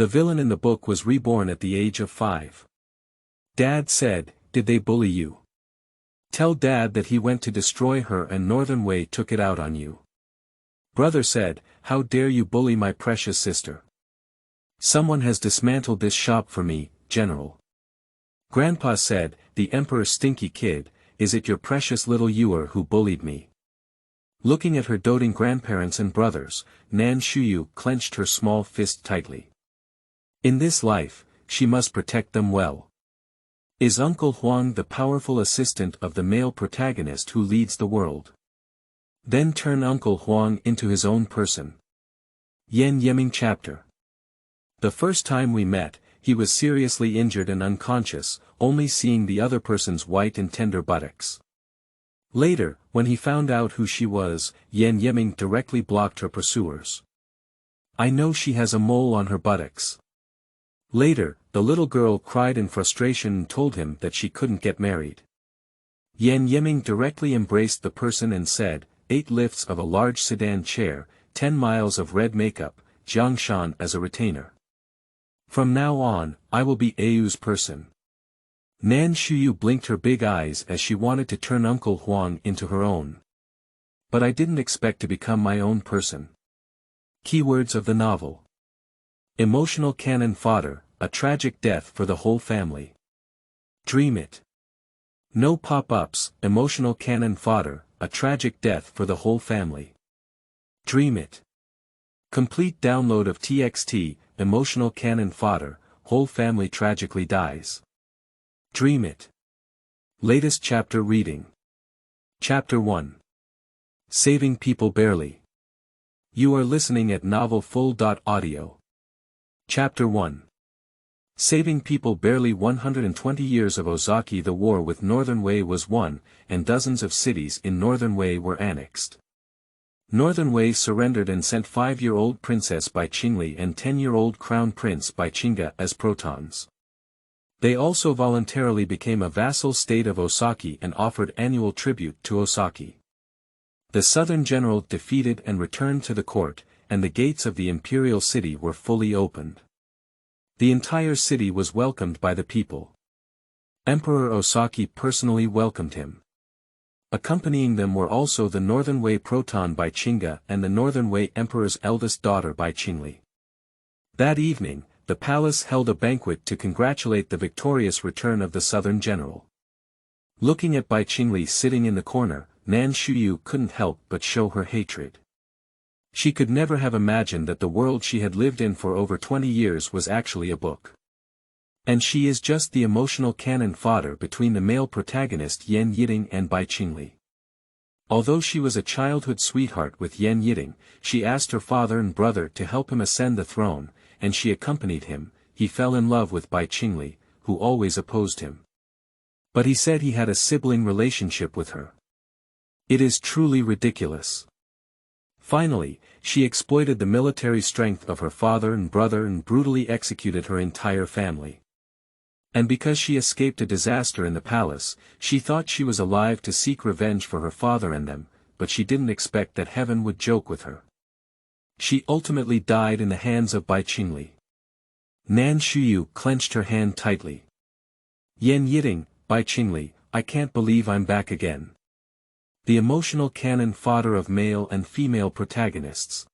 The villain in the book was reborn at the age of 5. Dad said, "Did they bully you? Tell Dad that he went to destroy her and Northern Wei took it out on you." Brother said, "How dare you bully my precious sister? Someone has dismantled this shop for me, General." Grandpa said, "The Emperor's stinky kid, is it your precious little Yuer who bullied me?" Looking at her doting grandparents and brothers, Nan Shuyu clenched her small fist tightly. In this life, she must protect them well. Is Uncle Huang the powerful assistant of the male protagonist who leads the world? Then turn Uncle Huang into his own person. Yan Yeming chapter. The first time we met, he was seriously injured and unconscious, only seeing the other person's white and tender buttocks. Later, when he found out who she was, Yan Yeming directly blocked her pursuers. "I know she has a mole on her buttocks." Later, the little girl cried in frustration and told him that she couldn't get married. Yan Yeming directly embraced the person and said, 8 lifts of a large sedan chair, 10 miles of red makeup, Jiangshan as a retainer. From now on, I will be Ayu's person. Nan Shuyu blinked her big eyes as she wanted to turn Uncle Huang into her own. But I didn't expect to become my own person. Keywords of the novel. Emotional cannon fodder, a tragic death for the whole family. Dream it. No pop-ups, emotional cannon fodder, a tragic death for the whole family. Dream it. Complete download of TXT, emotional cannon fodder, whole family tragically dies. Dream it. Latest chapter reading. Chapter 1. Saving People Barely. You are listening at novelfull.audio. Chapter 1. Saving People Barely. 120 years of Ozaki. The war with Northern Wei was won, and dozens of cities in Northern Wei were annexed. Northern Wei surrendered and sent 5-year-old Princess Bai Qingli and 10-year-old Crown Prince Bai Qingga as protons. They also voluntarily became a vassal state of Osaki and offered annual tribute to Osaki. The southern general defeated and returned to the court, and the gates of the imperial city were fully opened. The entire city was welcomed by the people. Emperor Osaki personally welcomed him. Accompanying them were also the Northern Wei proton Bai Qingga and the Northern Wei Emperor's eldest daughter Bai Qingli. That evening, the palace held a banquet to congratulate the victorious return of the southern general. Looking at Bai Qingli sitting in the corner, Nan Shuyu couldn't help but show her hatred. She could never have imagined that the world she had lived in for over 20 years was actually a book. And she is just the emotional cannon fodder between the male protagonist Yan Yiding and Bai Qingli. Although she was a childhood sweetheart with Yan Yiding, she asked her father and brother to help him ascend the throne, and she accompanied him. He fell in love with Bai Qingli, who always opposed him. But he said he had a sibling relationship with her. It is truly ridiculous. Finally, she exploited the military strength of her father and brother and brutally executed her entire family. And because she escaped a disaster in the palace, she thought she was alive to seek revenge for her father and them, but she didn't expect that heaven would joke with her. She ultimately died in the hands of Bai Qingli. Nan Shuyu clenched her hand tightly. Yan Yiding, Bai Qingli, I can't believe I'm back again. The emotional cannon fodder of male and female protagonists.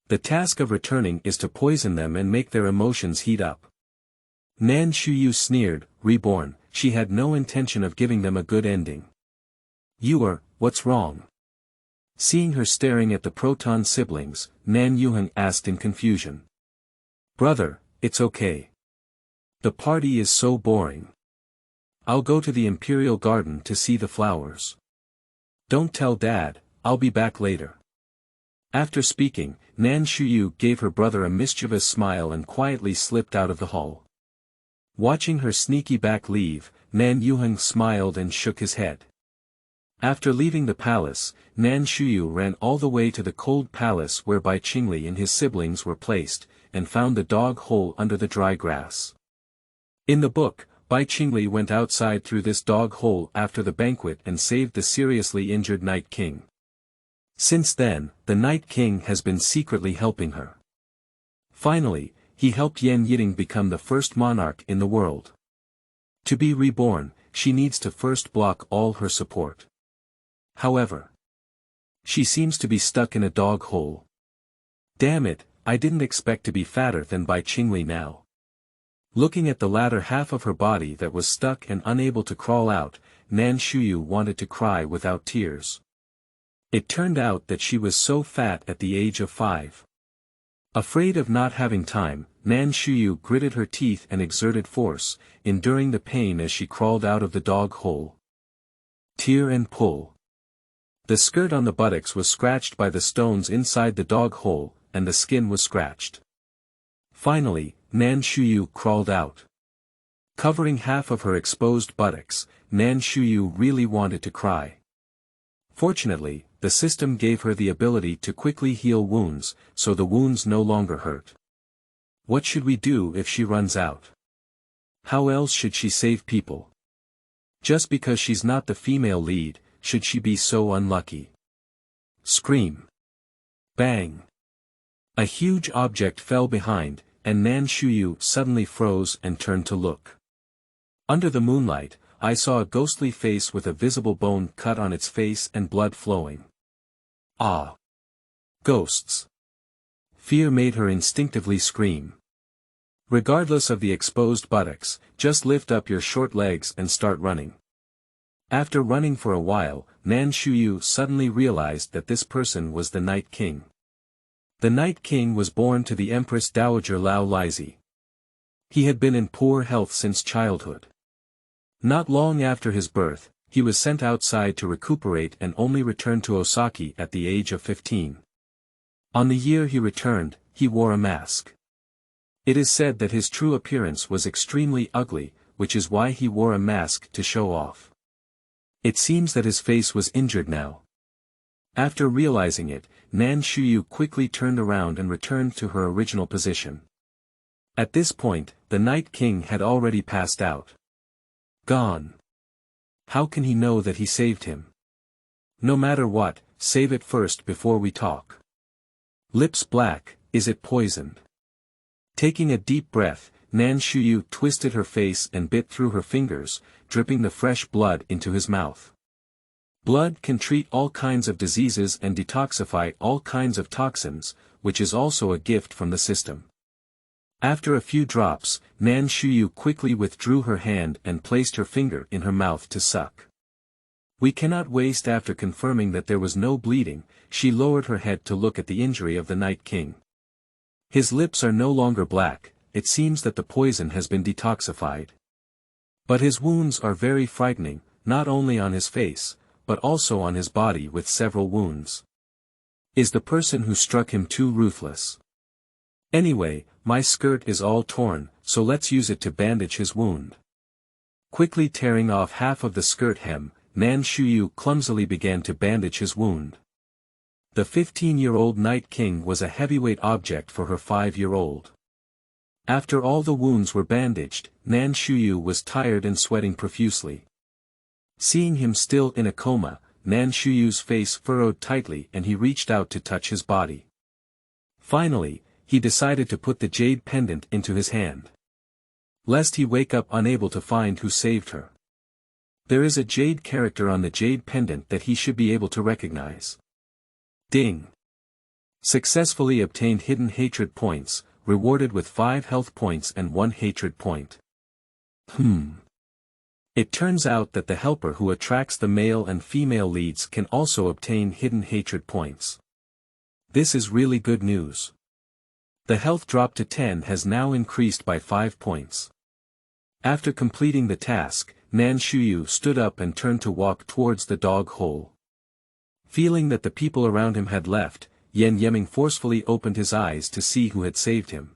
The task of returning is to poison them and make their emotions heat up. Nan Shuyu sneered, reborn, she had no intention of giving them a good ending. What's wrong? Seeing her staring at the proton siblings, Nan Yuheng asked in confusion. Brother, it's okay. The party is so boring. I'll go to the Imperial Garden to see the flowers. Don't tell Dad, I'll be back later. After speaking, Nan Shuyu gave her brother a mischievous smile and quietly slipped out of the hall. Watching her sneaky back leave, Nan Yuheng smiled and shook his head. After leaving the palace, Nan Shuyu ran all the way to the cold palace where Bai Qingli and his siblings were placed, and found the dog hole under the dry grass. In the book, Bai Qingli went outside through this dog hole after the banquet and saved the seriously injured Night King. Since then, the Night King has been secretly helping her. Finally, he helped Yan Yiting become the first monarch in the world. To be reborn, she needs to first block all her support. However, she seems to be stuck in a dog hole. Damn it, I didn't expect to be fatter than Bai Qingli now. Looking at the latter half of her body that was stuck and unable to crawl out, Nan Shuyu wanted to cry without tears. It turned out that she was so fat at the age of 5. Afraid of not having time, Nan Shuyu gritted her teeth and exerted force, enduring the pain as she crawled out of the dog hole. Tear and pull. The skirt on the buttocks was scratched by the stones inside the dog hole, and the skin was scratched. Finally, Nan Shuyu crawled out. Covering half of her exposed buttocks, Nan Shuyu really wanted to cry. Fortunately, the system gave her the ability to quickly heal wounds, so the wounds no longer hurt. What should we do if she runs out? How else should she save people? Just because she's not the female lead, should she be so unlucky? Scream. Bang. A huge object fell behind, and Nan Shuyu suddenly froze and turned to look. Under the moonlight, I saw a ghostly face with a visible bone cut on its face and blood flowing. Ah! Ghosts! Fear made her instinctively scream. Regardless of the exposed buttocks, just lift up your short legs and start running. After running for a while, Nan Shuyu suddenly realized that this person was the Night King. The Night King was born to the Empress Dowager Lao Lizi. He had been in poor health since childhood. Not long after his birth, he was sent outside to recuperate and only returned to Osaki at the age of 15. On the year he returned, he wore a mask. It is said that his true appearance was extremely ugly, which is why he wore a mask to show off. It seems that his face was injured now. After realizing it, Nan Shuyu quickly turned around and returned to her original position. At this point, the Night King had already passed out. Gone. How can he know that he saved him? No matter what, save it first before we talk. Lips black, is it poisoned? Taking a deep breath, Nan Shuyu twisted her face and bit through her fingers, dripping the fresh blood into his mouth. Blood can treat all kinds of diseases and detoxify all kinds of toxins, which is also a gift from the system. After a few drops, Nan Shuyu quickly withdrew her hand and placed her finger in her mouth to suck. We cannot waste. After confirming that there was no bleeding, she lowered her head to look at the injury of the Night King. His lips are no longer black, it seems that the poison has been detoxified. But his wounds are very frightening, not only on his face, but also on his body with several wounds. Is the person who struck him too ruthless? Anyway, my skirt is all torn, so let's use it to bandage his wound. Quickly tearing off half of the skirt hem, Nan Shuyu clumsily began to bandage his wound. The 15-year-old Night King was a heavyweight object for her 5-year-old. After all the wounds were bandaged, Nan Shuyu was tired and sweating profusely. Seeing him still in a coma, Nan Shuyu's face furrowed tightly and he reached out to touch his body. Finally, he decided to put the jade pendant into his hand. Lest he wake up unable to find who saved her. There is a jade character on the jade pendant that he should be able to recognize. Ding! Successfully obtained hidden hatred points, rewarded with 5 health points and 1 hatred point. It turns out that the helper who attracts the male and female leads can also obtain hidden hatred points. This is really good news. The health drop to 10 has now increased by 5 points. After completing the task, Nan Shuyu stood up and turned to walk towards the dog hole. Feeling that the people around him had left, Yan Yeming forcefully opened his eyes to see who had saved him.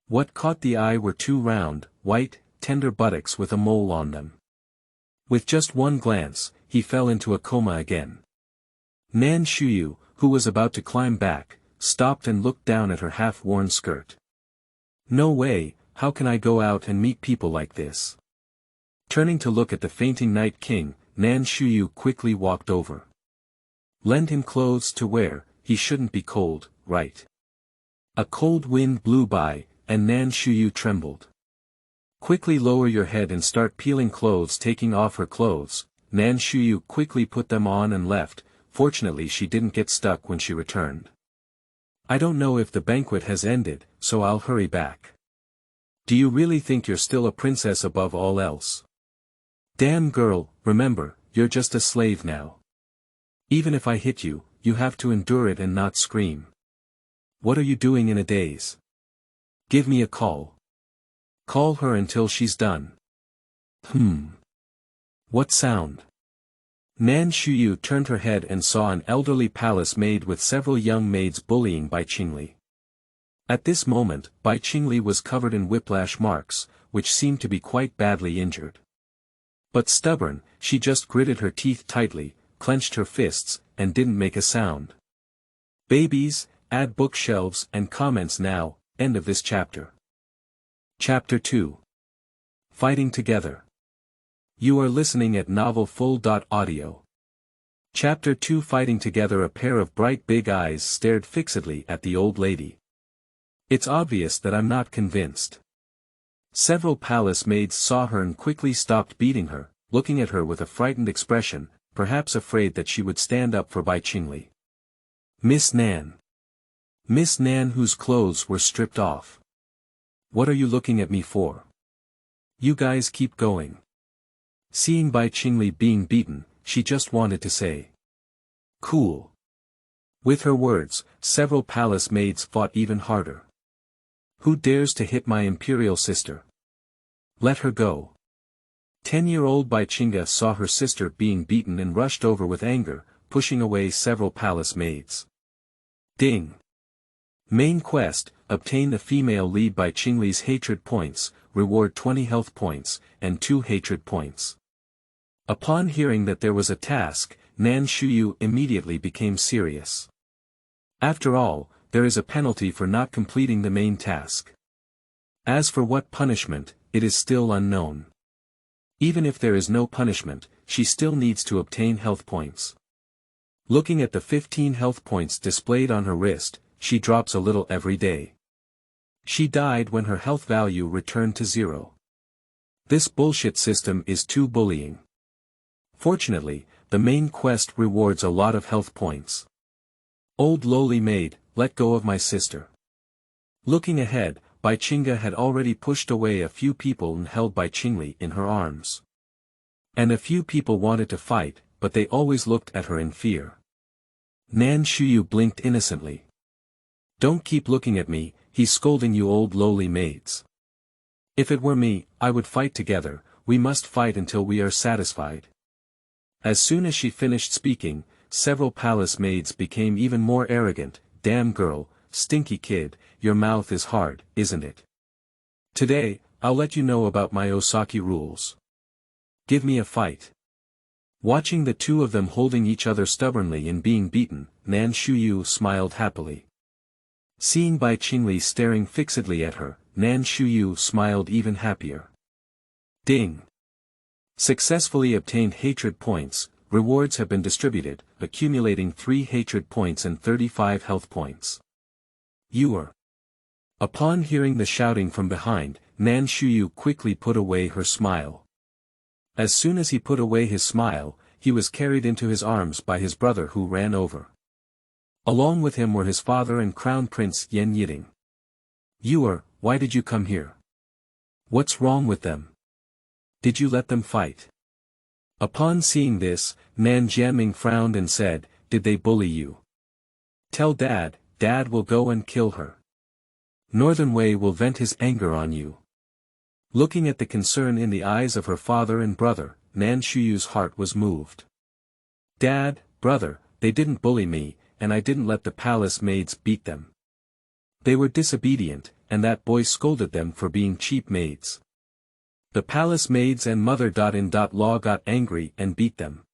What caught the eye were 2 round, white, tender buttocks with a mole on them. With just one glance, he fell into a coma again. Nan Shuyu, who was about to climb back, stopped and looked down at her half-worn skirt. No way, how can I go out and meet people like this? Turning to look at the fainting Night King, Nan Shuyu quickly walked over. Lend him clothes to wear, he shouldn't be cold, right? A cold wind blew by, and Nan Shuyu trembled. Quickly lower your head and start peeling clothes. Taking off her clothes, Nan Shuyu quickly put them on and left. Fortunately she didn't get stuck when she returned. I don't know if the banquet has ended, so I'll hurry back. Do you really think you're still a princess above all else? Damn girl, remember, you're just a slave now. Even if I hit you, you have to endure it and not scream. What are you doing in a daze? Give me a call. Call her until she's done. What sound? Nan Shuyu turned her head and saw an elderly palace maid with several young maids bullying Bai Qingli. At this moment, Bai Qingli was covered in whiplash marks, which seemed to be quite badly injured. But stubborn, she just gritted her teeth tightly, clenched her fists, and didn't make a sound. Babies, add bookshelves and comments now. End of this chapter. Chapter 2. Fighting Together. You are listening at novelfull.audio. Chapter 2. Fighting Together. A pair of bright big eyes stared fixedly at the old lady. It's obvious that I'm not convinced. Several palace maids saw her and quickly stopped beating her, looking at her with a frightened expression, perhaps afraid that she would stand up for Bai Qingli. Miss Nan. Miss Nan, whose clothes were stripped off. What are you looking at me for? You guys keep going. Seeing Bai Qingli being beaten, she just wanted to say, cool. With her words, several palace maids fought even harder. Who dares to hit my imperial sister? Let her go. 10-year-old Bai Qingli saw her sister being beaten and rushed over with anger, pushing away several palace maids. Ding. Main quest, obtain the female lead Bai Qingli's hatred points, reward 20 health points, and 2 hatred points. Upon hearing that there was a task, Nan Shuyu immediately became serious. After all, there is a penalty for not completing the main task. As for what punishment, it is still unknown. Even if there is no punishment, she still needs to obtain health points. Looking at the 15 health points displayed on her wrist, she drops a little every day. She died when her health value returned to 0. This bullshit system is too bullying. Fortunately, the main quest rewards a lot of health points. Old lowly maid, let go of my sister. Looking ahead, Bai Qingli had already pushed away a few people and held Bai Qingli in her arms. And a few people wanted to fight, but they always looked at her in fear. Nan Shuyu blinked innocently. Don't keep looking at me, he's scolding you old lowly maids. If it were me, I would fight together, we must fight until we are satisfied. As soon as she finished speaking, several palace maids became even more arrogant. Damn girl, stinky kid, your mouth is hard, isn't it? Today, I'll let you know about my Osaki rules. Give me a fight. Watching the two of them holding each other stubbornly and being beaten, Nan Shuyu smiled happily. Seeing Bai Qingli staring fixedly at her, Nan Shuyu smiled even happier. Ding. Successfully obtained hatred points, rewards have been distributed, accumulating 3 hatred points and 35 health points. You are. Upon hearing the shouting from behind, Nan Shuyu quickly put away her smile. As soon as he put away his smile, he was carried into his arms by his brother who ran over. Along with him were his father and Crown Prince Yen Yiding. You are, why did you come here? What's wrong with them? Did you let them fight? Upon seeing this, Nan Jianming frowned and said, did they bully you? Tell Dad, Dad will go and kill her. Northern Wei will vent his anger on you. Looking at the concern in the eyes of her father and brother, Nan Shuyu's heart was moved. Dad, brother, they didn't bully me, and I didn't let the palace maids beat them. They were disobedient, and that boy scolded them for being cheap maids. The palace maids and mother.in.law got angry and beat them.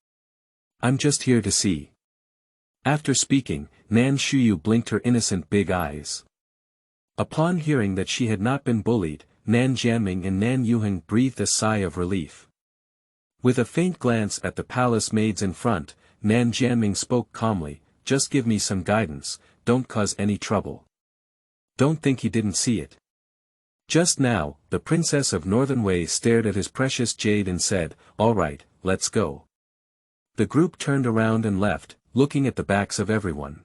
I'm just here to see. After speaking, Nan Shuyu blinked her innocent big eyes. Upon hearing that she had not been bullied, Nan Jianming and Nan Yuheng breathed a sigh of relief. With a faint glance at the palace maids in front, Nan Jianming spoke calmly, just give me some guidance, don't cause any trouble. Don't think he didn't see it. Just now, the princess of Northern Wei stared at his precious jade and said, "All right, let's go." The group turned around and left, looking at the backs of everyone.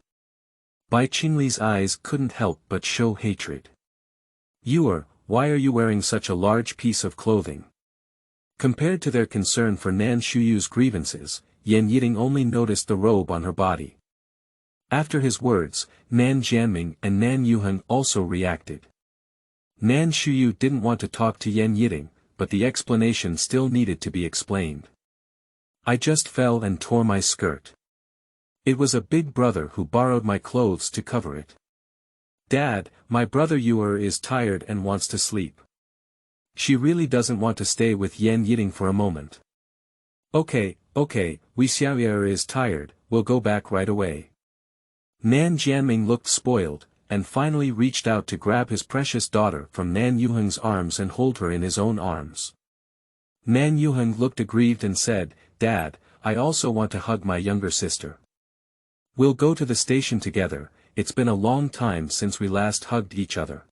Bai Qingli's eyes couldn't help but show hatred. Why are you wearing such a large piece of clothing?" Compared to their concern for Nan Shuyu's grievances, Yan Yiting only noticed the robe on her body. After his words, Nan Jianming and Nan Yuheng also reacted. Nan Shuyu didn't want to talk to Yan Yiting, but the explanation still needed to be explained. "I just fell and tore my skirt. It was a big brother who borrowed my clothes to cover it. Dad, my brother Yuer is tired and wants to sleep. She really doesn't want to stay with Yan Yiting for a moment." Okay, Xiao is tired, we'll go back right away." Nan Jianming looked spoiled, and finally reached out to grab his precious daughter from Nan Yuheng's arms and hold her in his own arms. Nan Yuheng looked aggrieved and said, "Dad, I also want to hug my younger sister. We'll go to the station together, it's been a long time since we last hugged each other."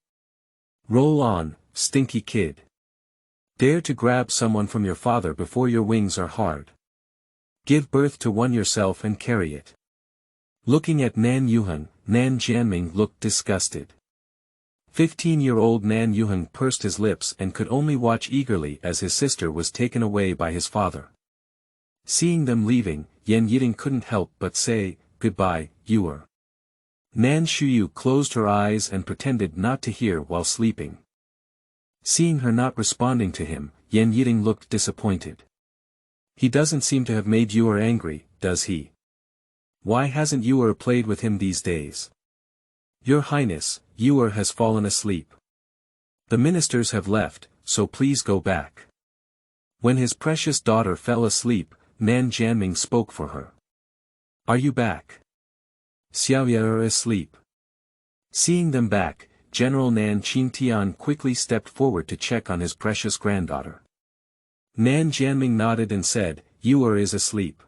"Roll on, stinky kid. Dare to grab someone from your father before your wings are hard. Give birth to one yourself and carry it." Looking at Nan Yuheng, Nan Jianming looked disgusted. 15-year-old Nan Yuheng pursed his lips and could only watch eagerly as his sister was taken away by his father. Seeing them leaving, Yan Yiting couldn't help but say, "Goodbye, Yuer." Nan Shuyu closed her eyes and pretended not to hear while sleeping. Seeing her not responding to him, Yan Yiting looked disappointed. He doesn't seem to have made Yuer angry, does he? Why hasn't Yuer played with him these days? "Your Highness, Yuer has fallen asleep. The ministers have left, so please go back." When his precious daughter fell asleep, Nan Jianming spoke for her. "Are you back? Xiao are asleep." Seeing them back, General Nan Qingtian quickly stepped forward to check on his precious granddaughter. Nan Jianming nodded and said, "Yuer is asleep."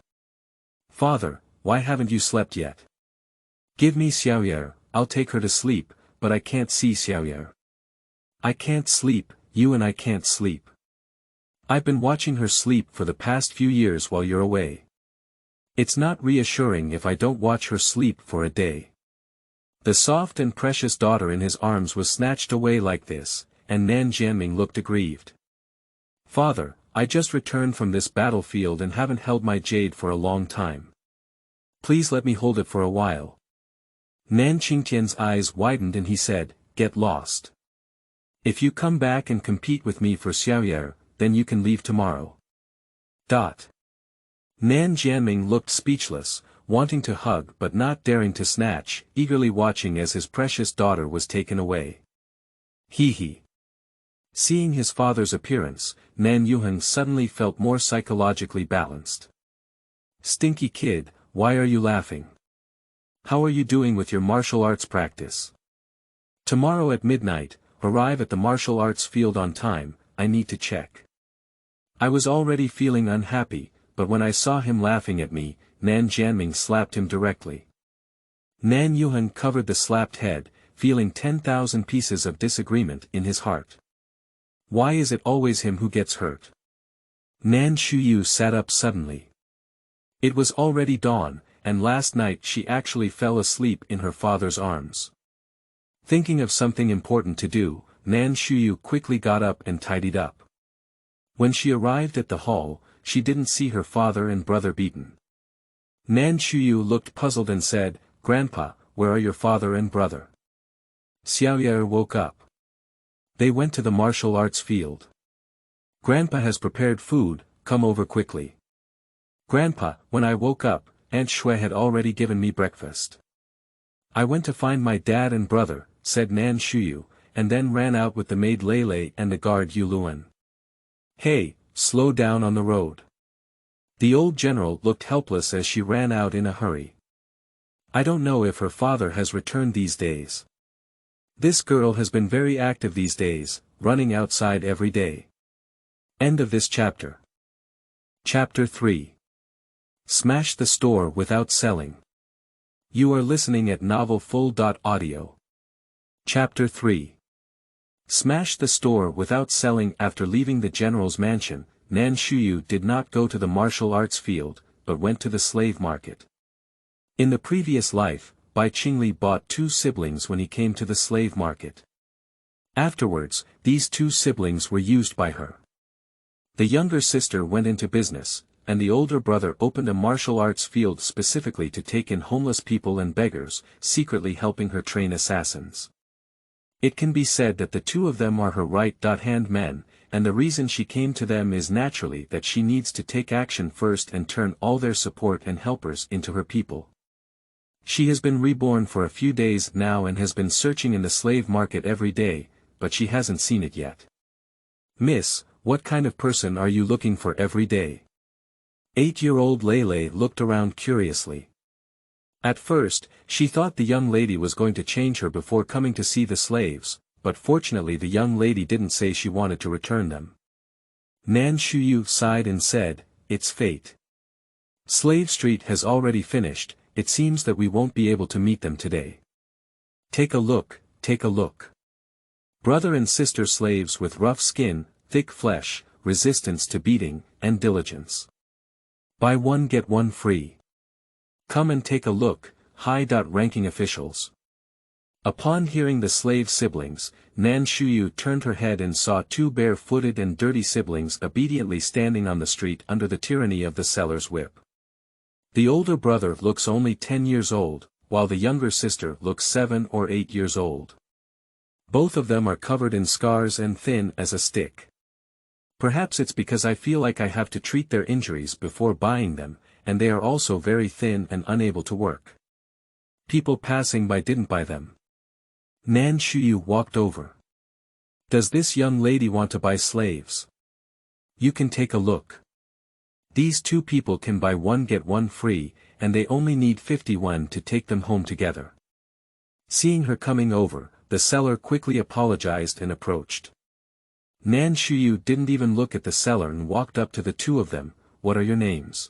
"Father, why haven't you slept yet? Give me Xiao, I'll take her to sleep, but I can't see Xiao." "I can't sleep, I can't sleep. I've been watching her sleep for the past few years while you're away. It's not reassuring if I don't watch her sleep for a day." The soft and precious daughter in his arms was snatched away like this, and Nan Jianming looked aggrieved. "Father, I just returned from this battlefield and haven't held my jade for a long time. Please let me hold it for a while." Nan Qingtian's eyes widened and he said, "Get lost. If you come back and compete with me for Xiao, then you can leave tomorrow." Nan Jianming looked speechless, wanting to hug but not daring to snatch, eagerly watching as his precious daughter was taken away. He. Seeing his father's appearance, Nan Yuheng suddenly felt more psychologically balanced. "Stinky kid, why are you laughing? How are you doing with your martial arts practice? Tomorrow at midnight, arrive at the martial arts field on time, I need to check." I was already feeling unhappy, but when I saw him laughing at me, Nan Jianming slapped him directly. Nan Yuheng covered the slapped head, feeling 10,000 pieces of disagreement in his heart. Why is it always him who gets hurt? Nan Shuyu sat up suddenly. It was already dawn, and last night she actually fell asleep in her father's arms. Thinking of something important to do, Nan Shuyu quickly got up and tidied up. When she arrived at the hall, she didn't see her father and brother beaten. Nan Shuyu looked puzzled and said, "Grandpa, where are your father and brother?" Xiao woke up. They went to the martial arts field. "Grandpa has prepared food, come over quickly." "Grandpa, when I woke up, Aunt Shui had already given me breakfast. I went to find my dad and brother," said Nan Shuyu, and then ran out with the maid Lei and the guard Yu Luan. "Hey, slow down on the road." The old general looked helpless as she ran out in a hurry. I don't know if her father has returned these days. This girl has been very active these days, running outside every day. End of this chapter. Chapter 3. Smash the store without selling. You are listening at novelfull.audio. Chapter 3. Smashed the store without selling. After leaving the general's mansion, Nan Shuyu did not go to the martial arts field, but went to the slave market. In the previous life, Bai Qingli bought 2 siblings when he came to the slave market. Afterwards, these 2 siblings were used by her. The younger sister went into business, and the older brother opened a martial arts field specifically to take in homeless people and beggars, secretly helping her train assassins. It can be said that the 2 of them are her right-hand men, and the reason she came to them is naturally that she needs to take action first and turn all their support and helpers into her people. She has been reborn for a few days now and has been searching in the slave market every day, but she hasn't seen it yet. "Miss, what kind of person are you looking for every day?" 8-year-old Lele looked around curiously. At first, she thought the young lady was going to change her before coming to see the slaves, but fortunately the young lady didn't say she wanted to return them. Nan Shuyu sighed and said, "It's fate. Slave Street has already finished, it seems that we won't be able to meet them today. Take a look, take a look. Brother and sister slaves with rough skin, thick flesh, resistance to beating, and diligence. Buy one get one free. Come and take a look, high-ranking officials." Upon hearing the slave siblings, Nan Shuyu turned her head and saw 2 bare-footed and dirty siblings obediently standing on the street under the tyranny of the seller's whip. The older brother looks only 10 years old, while the younger sister looks 7 or 8 years old. Both of them are covered in scars and thin as a stick. Perhaps it's because I feel like I have to treat their injuries before buying them, and they are also very thin and unable to work. People passing by didn't buy them. Nan Shuyu walked over. "Does this young lady want to buy slaves? You can take a look. These 2 people can buy one get one free, and they only need 51 to take them home together." Seeing her coming over, the seller quickly apologized and approached. Nan Shuyu didn't even look at the seller and walked up to the 2 of them. "What are your names?"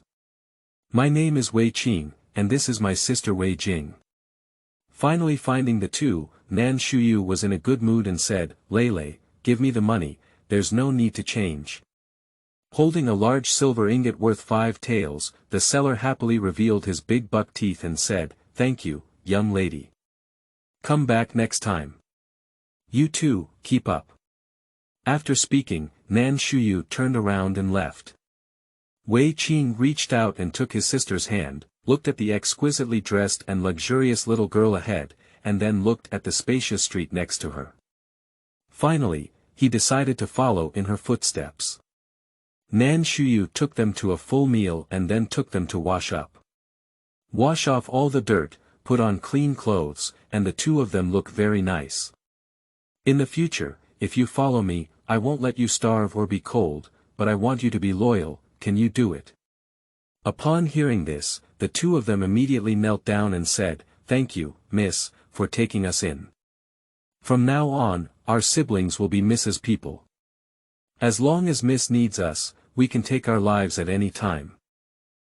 "My name is Wei Qing, and this is my sister Wei Jing." Finally finding the 2, Nan Shuyu was in a good mood and said, "Lele, give me the money, there's no need to change." Holding a large silver ingot worth 5 taels, the seller happily revealed his big buck teeth and said, "Thank you, young lady. Come back next time. You too, keep up." After speaking, Nan Shuyu turned around and left. Wei Qing reached out and took his sister's hand, looked at the exquisitely dressed and luxurious little girl ahead, and then looked at the spacious street next to her. Finally, he decided to follow in her footsteps. Nan Shuyu took them to a full meal and then took them to wash up. Wash off all the dirt, put on clean clothes, and the 2 of them look very nice. "In the future, if you follow me, I won't let you starve or be cold, but I want you to be loyal, can you do it?" Upon hearing this, the 2 of them immediately knelt down and said, "Thank you, miss, for taking us in. From now on, our siblings will be Mrs. People. As long as Miss needs us, we can take our lives at any time.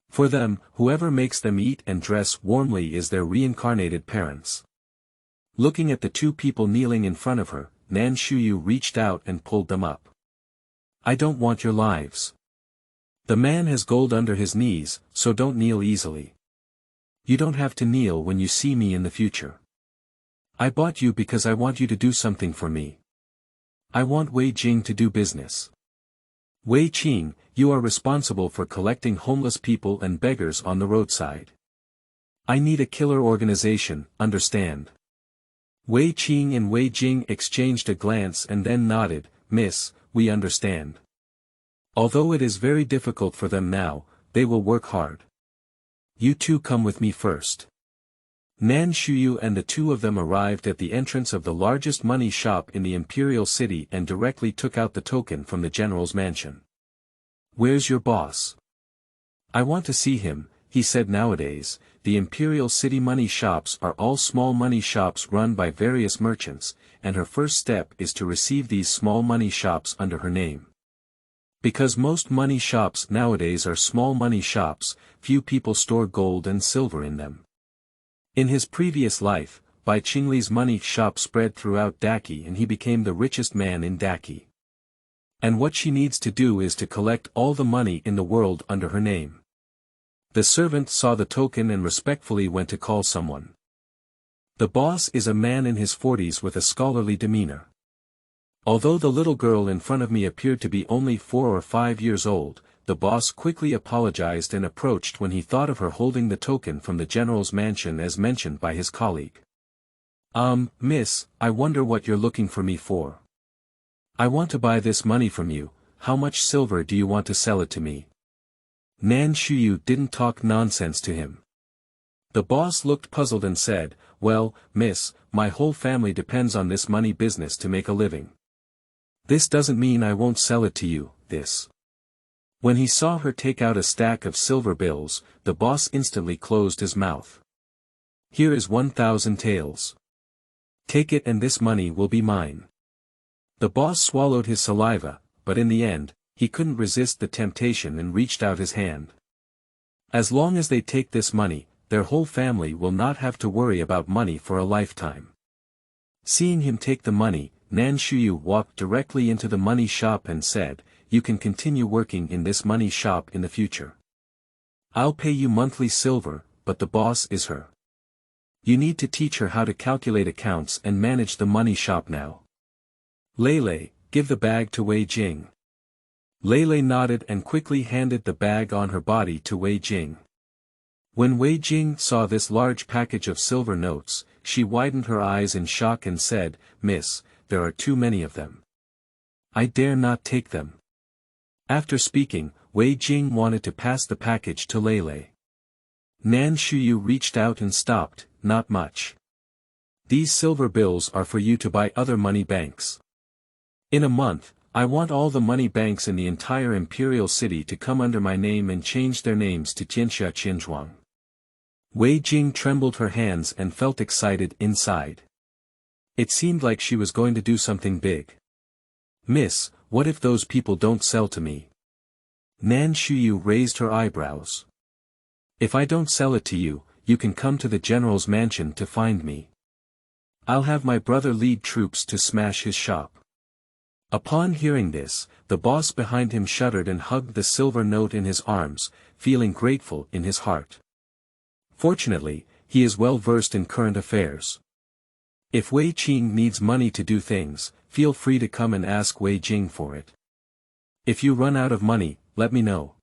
For them, whoever makes them eat and dress warmly is their reincarnated parents." Looking at the 2 people kneeling in front of her, Nan Shuyu reached out and pulled them up. "I don't want your lives. The man has gold under his knees, so don't kneel easily. You don't have to kneel when you see me in the future. I bought you because I want you to do something for me. I want Wei Jing to do business. Wei Qing, you are responsible for collecting homeless people and beggars on the roadside. I need a killer organization, understand?" Wei Qing and Wei Jing exchanged a glance and then nodded, "Miss, we understand. Although it is very difficult for them now, they will work hard. You 2 come with me first." Nan Shuyu and the 2 of them arrived at the entrance of the largest money shop in the imperial city and directly took out the token from the general's mansion. "Where's your boss? I want to see him," he said. Nowadays, the imperial city money shops are all small money shops run by various merchants, and her first step is to receive these small money shops under her name. Because most money shops nowadays are small money shops, few people store gold and silver in them. In his previous life, Bai Qingli's money shop spread throughout Daki and he became the richest man in Daki. And what she needs to do is to collect all the money in the world under her name. The servant saw the token and respectfully went to call someone. The boss is a man in his 40s with a scholarly demeanor. Although the little girl in front of me appeared to be only 4 or 5 years old, the boss quickly apologized and approached when he thought of her holding the token from the general's mansion as mentioned by his colleague. Miss, I wonder what you're looking for me for. I want to buy this money from you, how much silver do you want to sell it to me? Nan Shuyu didn't talk nonsense to him. The boss looked puzzled and said, well, miss, my whole family depends on this money business to make a living. This doesn't mean I won't sell it to you, this. When he saw her take out a stack of silver bills, the boss instantly closed his mouth. Here is 1,000 taels. Take it and this money will be mine. The boss swallowed his saliva, but in the end, he couldn't resist the temptation and reached out his hand. As long as they take this money, their whole family will not have to worry about money for a lifetime. Seeing him take the money, Nan Shuyu walked directly into the money shop and said, you can continue working in this money shop in the future. I'll pay you monthly silver, but the boss is her. You need to teach her how to calculate accounts and manage the money shop now. Lele, give the bag to Wei Jing. Lele nodded and quickly handed the bag on her body to Wei Jing. When Wei Jing saw this large package of silver notes, she widened her eyes in shock and said, Miss, there are too many of them. I dare not take them. After speaking, Wei Jing wanted to pass the package to Lele. Nan Shuyu reached out and stopped, not much. These silver bills are for you to buy other money banks. In a month, I want all the money banks in the entire imperial city to come under my name and change their names to Jianxia Qinzhuang. Wei Jing trembled her hands and felt excited inside. It seemed like she was going to do something big. Miss, what if those people don't sell to me? Nan Shuyu raised her eyebrows. If I don't sell it to you, you can come to the general's mansion to find me. I'll have my brother lead troops to smash his shop. Upon hearing this, the boss behind him shuddered and hugged the silver note in his arms, feeling grateful in his heart. Fortunately, he is well versed in current affairs. If Wei Jing needs money to do things, feel free to come and ask Wei Jing for it. If you run out of money, let me know.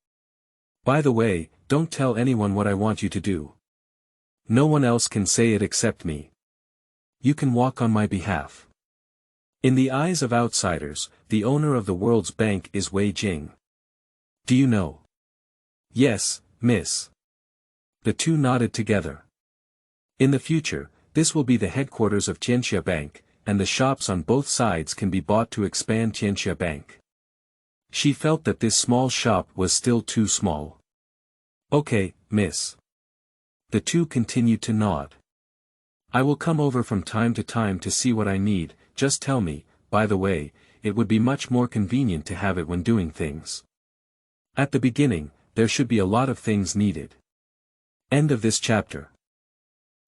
By the way, don't tell anyone what I want you to do. No one else can say it except me. You can walk on my behalf. In the eyes of outsiders, the owner of the world's bank is Wei Jing. Do you know? Yes, miss. The two nodded together. In the future, this will be the headquarters of Jianxia Bank, and the shops on both sides can be bought to expand Jianxia Bank. She felt that this small shop was still too small. Okay, miss. The two continued to nod. I will come over from time to see what I need, just tell me, by the way, it would be much more convenient to have it when doing things. At the beginning, there should be a lot of things needed. End of this chapter.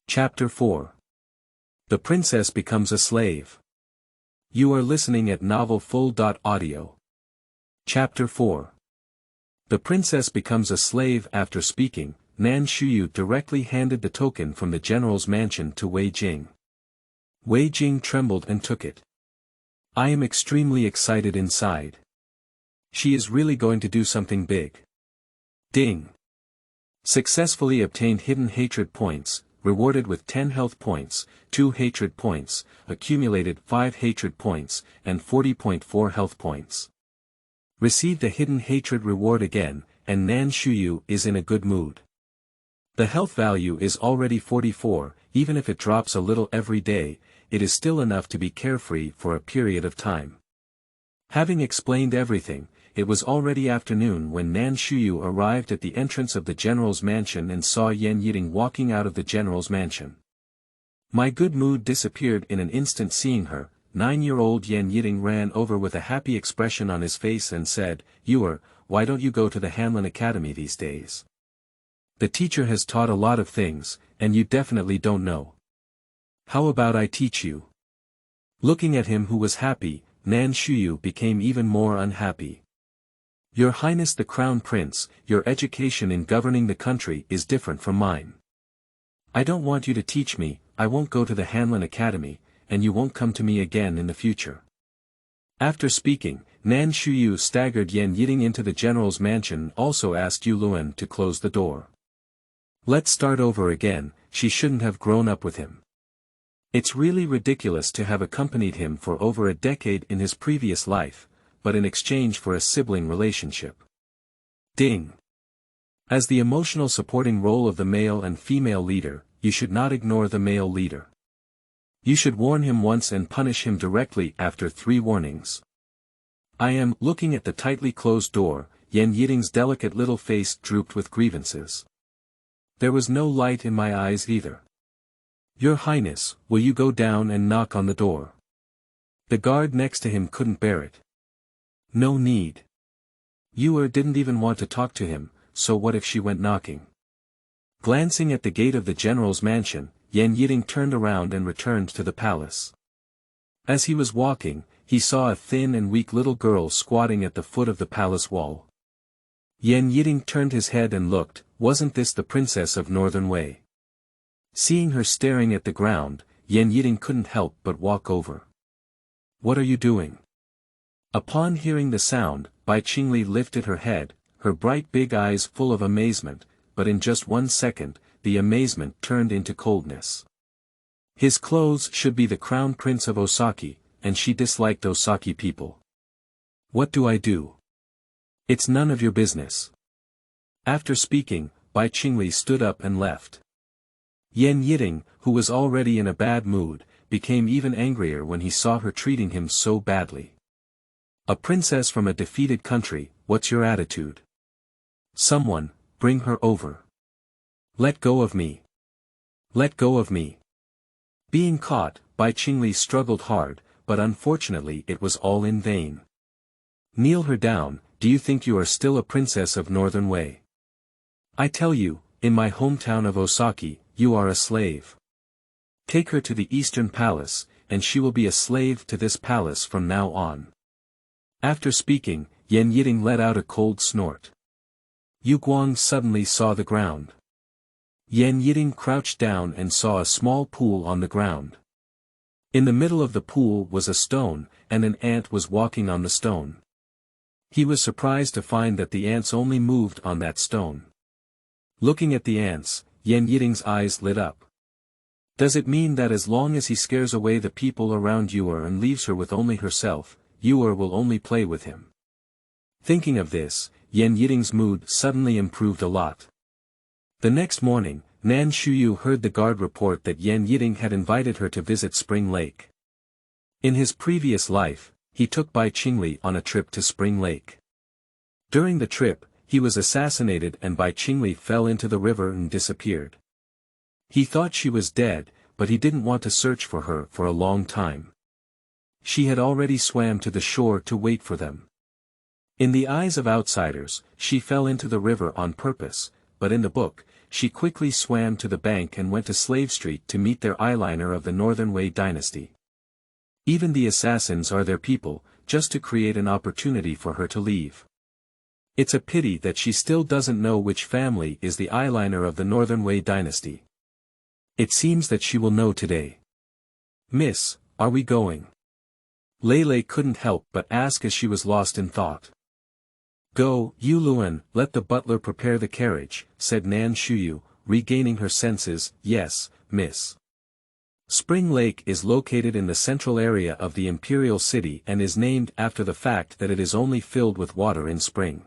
Chapter 4. The princess becomes a slave. You are listening at novelfull.audio. Chapter 4. The princess becomes a slave. After speaking, Nan Shuyu directly handed the token from the general's mansion to Wei Jing. Wei Jing trembled and took it. I am extremely excited inside. She is really going to do something big. Ding. Successfully obtained hidden hatred points, rewarded with 10 health points, 2 hatred points, accumulated 5 hatred points, and 40.4 health points. Received a hidden hatred reward again, and Nan Shuyu is in a good mood. The health value is already 44, even if it drops a little every day, it is still enough to be carefree for a period of time. Having explained everything, it was already afternoon when Nan Shuyu arrived at the entrance of the general's mansion and saw Yan Yiting walking out of the general's mansion. My good mood disappeared in an instant seeing her. 9-year-old Yan Yiting ran over with a happy expression on his face and said, why don't you go to the Hanlin Academy these days? The teacher has taught a lot of things, and you definitely don't know. How about I teach you? Looking at him who was happy, Nan Shuyu became even more unhappy. Your Highness the Crown Prince, your education in governing the country is different from mine. I don't want you to teach me, I won't go to the Hanlin Academy, and you won't come to me again in the future. After speaking, Nan Shuyu staggered Yan Yiting into the general's mansion and also asked Yu Luan to close the door. Let's start over again, she shouldn't have grown up with him. It's really ridiculous to have accompanied him for over a decade in his previous life, but in exchange for a sibling relationship. Ding. As the emotional supporting role of the male and female leader, you should not ignore the male leader. You should warn him once and punish him directly after 3 warnings. I am, looking at the tightly closed door, Yan Yiting's delicate little face drooped with grievances. There was no light in my eyes either. Your Highness, will you go down and knock on the door? The guard next to him couldn't bear it. No need. Yu didn't even want to talk to him, so what if she went knocking? Glancing at the gate of the general's mansion, Yan Yiting turned around and returned to the palace. As he was walking, he saw a thin and weak little girl squatting at the foot of the palace wall. Yan Yiting turned his head and looked, wasn't this the princess of Northern Wei? Seeing her staring at the ground, Yan Yiting couldn't help but walk over. What are you doing? Upon hearing the sound, Bai Qingli lifted her head, her bright big eyes full of amazement, but in just 1 second, the amazement turned into coldness. His clothes should be the crown prince of Osaki, and she disliked Osaki people. What do I do? It's none of your business. After speaking, Bai Qingli stood up and left. Yan Yiting, who was already in a bad mood, became even angrier when he saw her treating him so badly. A princess from a defeated country, what's your attitude? Someone, bring her over. Let go of me. Let go of me. Being caught, Bai Qingli struggled hard, but unfortunately it was all in vain. Kneel her down, do you think you are still a princess of Northern Wei? I tell you, in my hometown of Osaki, you are a slave. Take her to the Eastern Palace, and she will be a slave to this palace from now on. After speaking, Yan Yiting let out a cold snort. Yu Guang suddenly saw the ground. Yan Yiting crouched down and saw a small pool on the ground. In the middle of the pool was a stone, and an ant was walking on the stone. He was surprised to find that the ants only moved on that stone. Looking at the ants, Yan Yiting's eyes lit up. Does it mean that as long as he scares away the people around Yu and leaves her with only herself, Yu will only play with him? Thinking of this, Yan Yiting's mood suddenly improved a lot. The next morning, Nan Shuyu heard the guard report that Yan Yiting had invited her to visit Spring Lake. In his previous life, he took Bai Qingli on a trip to Spring Lake. During the trip, he was assassinated and Bai Qingli fell into the river and disappeared. He thought she was dead, but he didn't want to search for her for a long time. She had already swam to the shore to wait for them. In the eyes of outsiders, she fell into the river on purpose, but in the book, she quickly swam to the bank and went to Slave Street to meet their eyeliner of the Northern Wei dynasty. Even the assassins are their people, just to create an opportunity for her to leave. It's a pity that she still doesn't know which family is the eyeliner of the Northern Wei dynasty. It seems that she will know today. Miss, are we going? Lei couldn't help but ask as she was lost in thought. Go, Yu Luan, let the butler prepare the carriage, said Nan Shuyu, regaining her senses. Yes, miss. Spring Lake is located in the central area of the imperial city and is named after the fact that it is only filled with water in spring.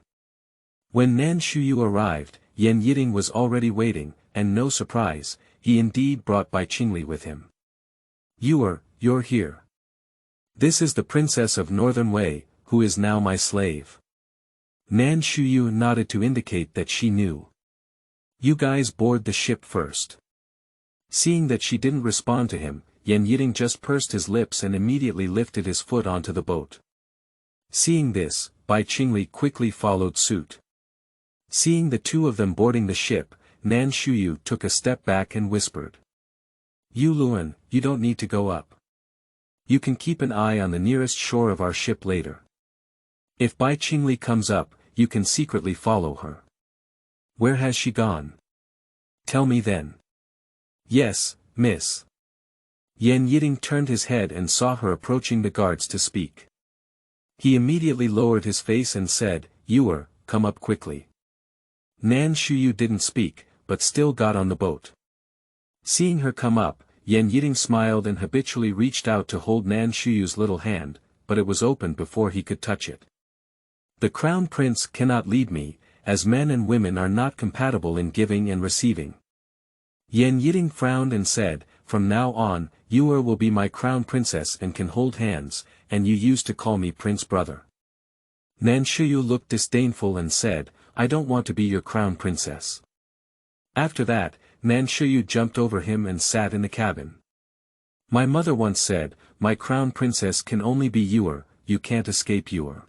When Nan Shuyu arrived, Yan Yiting was already waiting, and no surprise, he indeed brought Bai Qingli with him. You're here. This is the princess of Northern Wei, who is now my slave. Nan Shuyu nodded to indicate that she knew. You guys board the ship first. Seeing that she didn't respond to him, Yan Yiting just pursed his lips and immediately lifted his foot onto the boat. Seeing this, Bai Qingli quickly followed suit. Seeing the two of them boarding the ship, Nan Shuyu took a step back and whispered. Yu Luan, you don't need to go up. You can keep an eye on the nearest shore of our ship later. If Bai Qingli comes up, you can secretly follow her. Where has she gone? Tell me then. Yes, miss. Yan Yiting turned his head and saw her approaching the guards to speak. He immediately lowered his face and said, "Yuer, come up quickly." Nan Shuyu didn't speak, but still got on the boat. Seeing her come up, Yan Yiting smiled and habitually reached out to hold Nan Shuyu's little hand, but it was open before he could touch it. The Crown Prince cannot lead me, as men and women are not compatible in giving and receiving. Yan Yiting frowned and said, "From now on, Yuer will be my Crown Princess and can hold hands, and you used to call me Prince Brother." Nan Shuyu looked disdainful and said, "I don't want to be your Crown Princess." After that, Nan Shuyu jumped over him and sat in the cabin. "My mother once said, my Crown Princess can only be Yuer, you can't escape Yuer."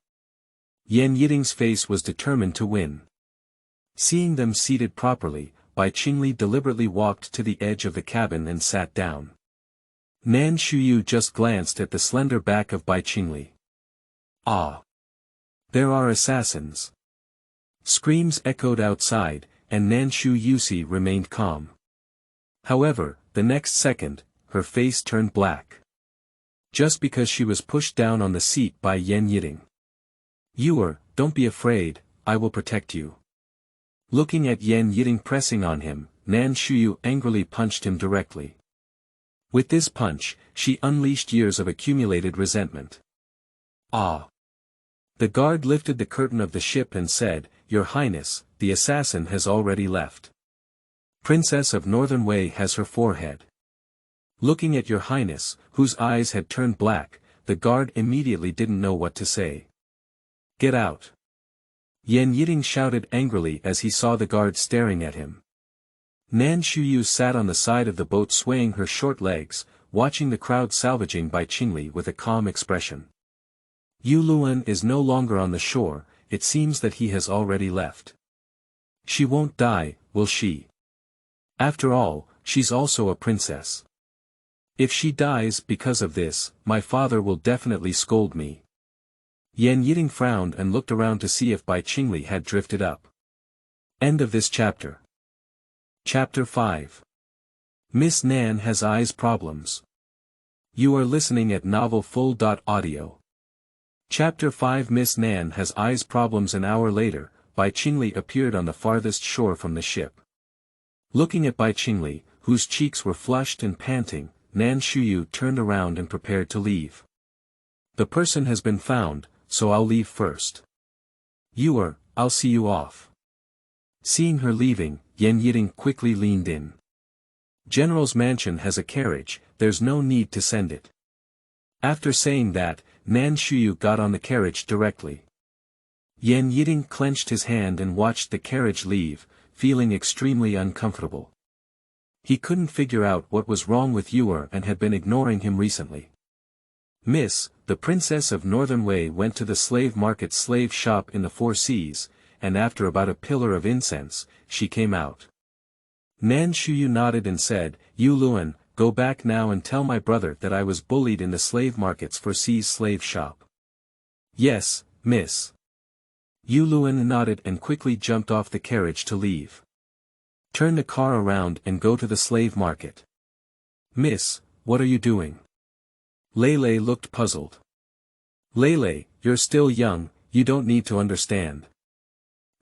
Yan Yiting's face was determined to win. Seeing them seated properly, Bai Qingli deliberately walked to the edge of the cabin and sat down. Nan Shuyu just glanced at the slender back of Bai Qingli. "Ah! There are assassins!" Screams echoed outside, and Nan Shuyu remained calm. However, the next second, her face turned black. Just because she was pushed down on the seat by Yan Yiting. "Yuer, don't be afraid, I will protect you." Looking at Yan Yiting pressing on him, Nan Shuyu angrily punched him directly. With this punch, she unleashed years of accumulated resentment. "Ah!" The guard lifted the curtain of the ship and said, "Your Highness, the assassin has already left. Princess of Northern Wei has her forehead." Looking at Your Highness, whose eyes had turned black, the guard immediately didn't know what to say. "Get out!" Yan Yiting shouted angrily as he saw the guard staring at him. Nan Shuyu sat on the side of the boat swaying her short legs, watching the crowd salvaging Bai Qingli with a calm expression. Yu Luan is no longer on the shore, it seems that he has already left. She won't die, will she? After all, she's also a princess. If she dies because of this, my father will definitely scold me. Yan Yiting frowned and looked around to see if Bai Qingli had drifted up. End of this chapter. Chapter 5. Miss Nan has eyes problems. You are listening at novelfull.audio. Chapter 5. Miss Nan has eyes problems. An hour later, Bai Qingli appeared on the farthest shore from the ship. Looking at Bai Qingli, whose cheeks were flushed and panting, Nan Shuyu turned around and prepared to leave. "The person has been found, so I'll leave first. I'll see you off." Seeing her leaving, Yan Yiting quickly leaned in. "General's mansion has a carriage, there's no need to send it." After saying that, Nan Shuyu got on the carriage directly. Yan Yiting clenched his hand and watched the carriage leave, feeling extremely uncomfortable. He couldn't figure out what was wrong with Yuer and had been ignoring him recently. "Miss, the Princess of Northern Wei went to the slave market slave shop in the Four Seas, and after about a pillar of incense, she came out." Nan Shuyu nodded and said, "Yu Luan, go back now and tell my brother that I was bullied in the slave market's Four Seas slave shop." "Yes, miss." Yu Luan nodded and quickly jumped off the carriage to leave. "Turn the car around and go to the slave market." "Miss, what are you doing?" Lei looked puzzled. "Lei, you're still young, you don't need to understand."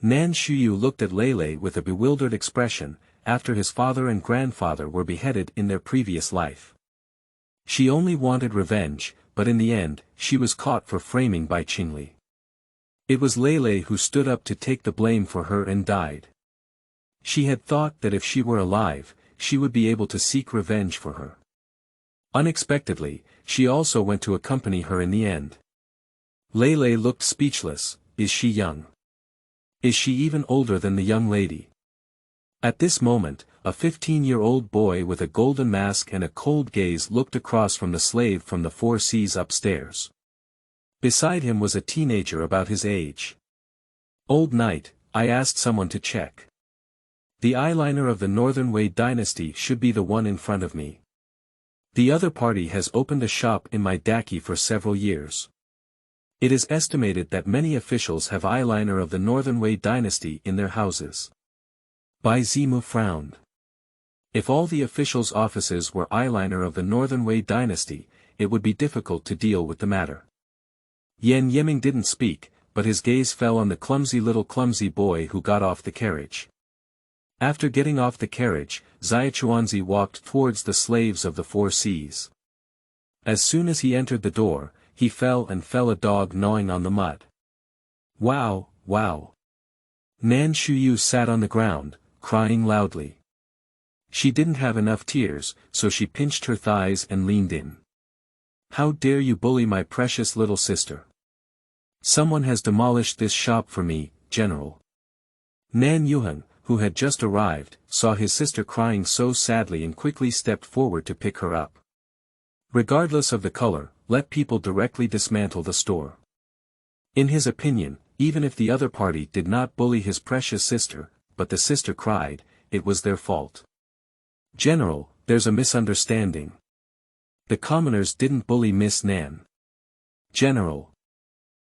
Nan Shuyu looked at Lei with a bewildered expression, after his father and grandfather were beheaded in their previous life. She only wanted revenge, but in the end, she was caught for framing Bai Qingli. It was Lei who stood up to take the blame for her and died. She had thought that if she were alive, she would be able to seek revenge for her. Unexpectedly, she also went to accompany her in the end. Lei looked speechless. Is she young? Is she even older than the young lady? At this moment, a 15-year-old boy with a golden mask and a cold gaze looked across from the slave from the Four Seas upstairs. Beside him was a teenager about his age. "Old Knight, I asked someone to check. The eyeliner of the Northern Wei dynasty should be the one in front of me. The other party has opened a shop in my daki for several years. It is estimated that many officials have eyeliner of the Northern Wei dynasty in their houses. Bai Zimu frowned. If all the officials' offices were eyeliner of the Northern Wei dynasty, it would be difficult to deal with the matter. Yan Yiming didn't speak, but his gaze fell on the clumsy boy who got off the carriage. After getting off the carriage, Xiao walked towards the slaves of the Four Seas. As soon as he entered the door, he fell a dog gnawing on the mud. Wow, wow. Nan Shuyu sat on the ground, crying loudly. She didn't have enough tears, so she pinched her thighs and leaned in. How dare you bully my precious little sister? Someone has demolished this shop for me, General. Nan Yuheng, who had just arrived, saw his sister crying so sadly and quickly stepped forward to pick her up. Regardless of the color, let people directly dismantle the store. In his opinion, even if the other party did not bully his precious sister, but the sister cried, it was their fault. General, there's a misunderstanding. The commoners didn't bully Miss Nan. General.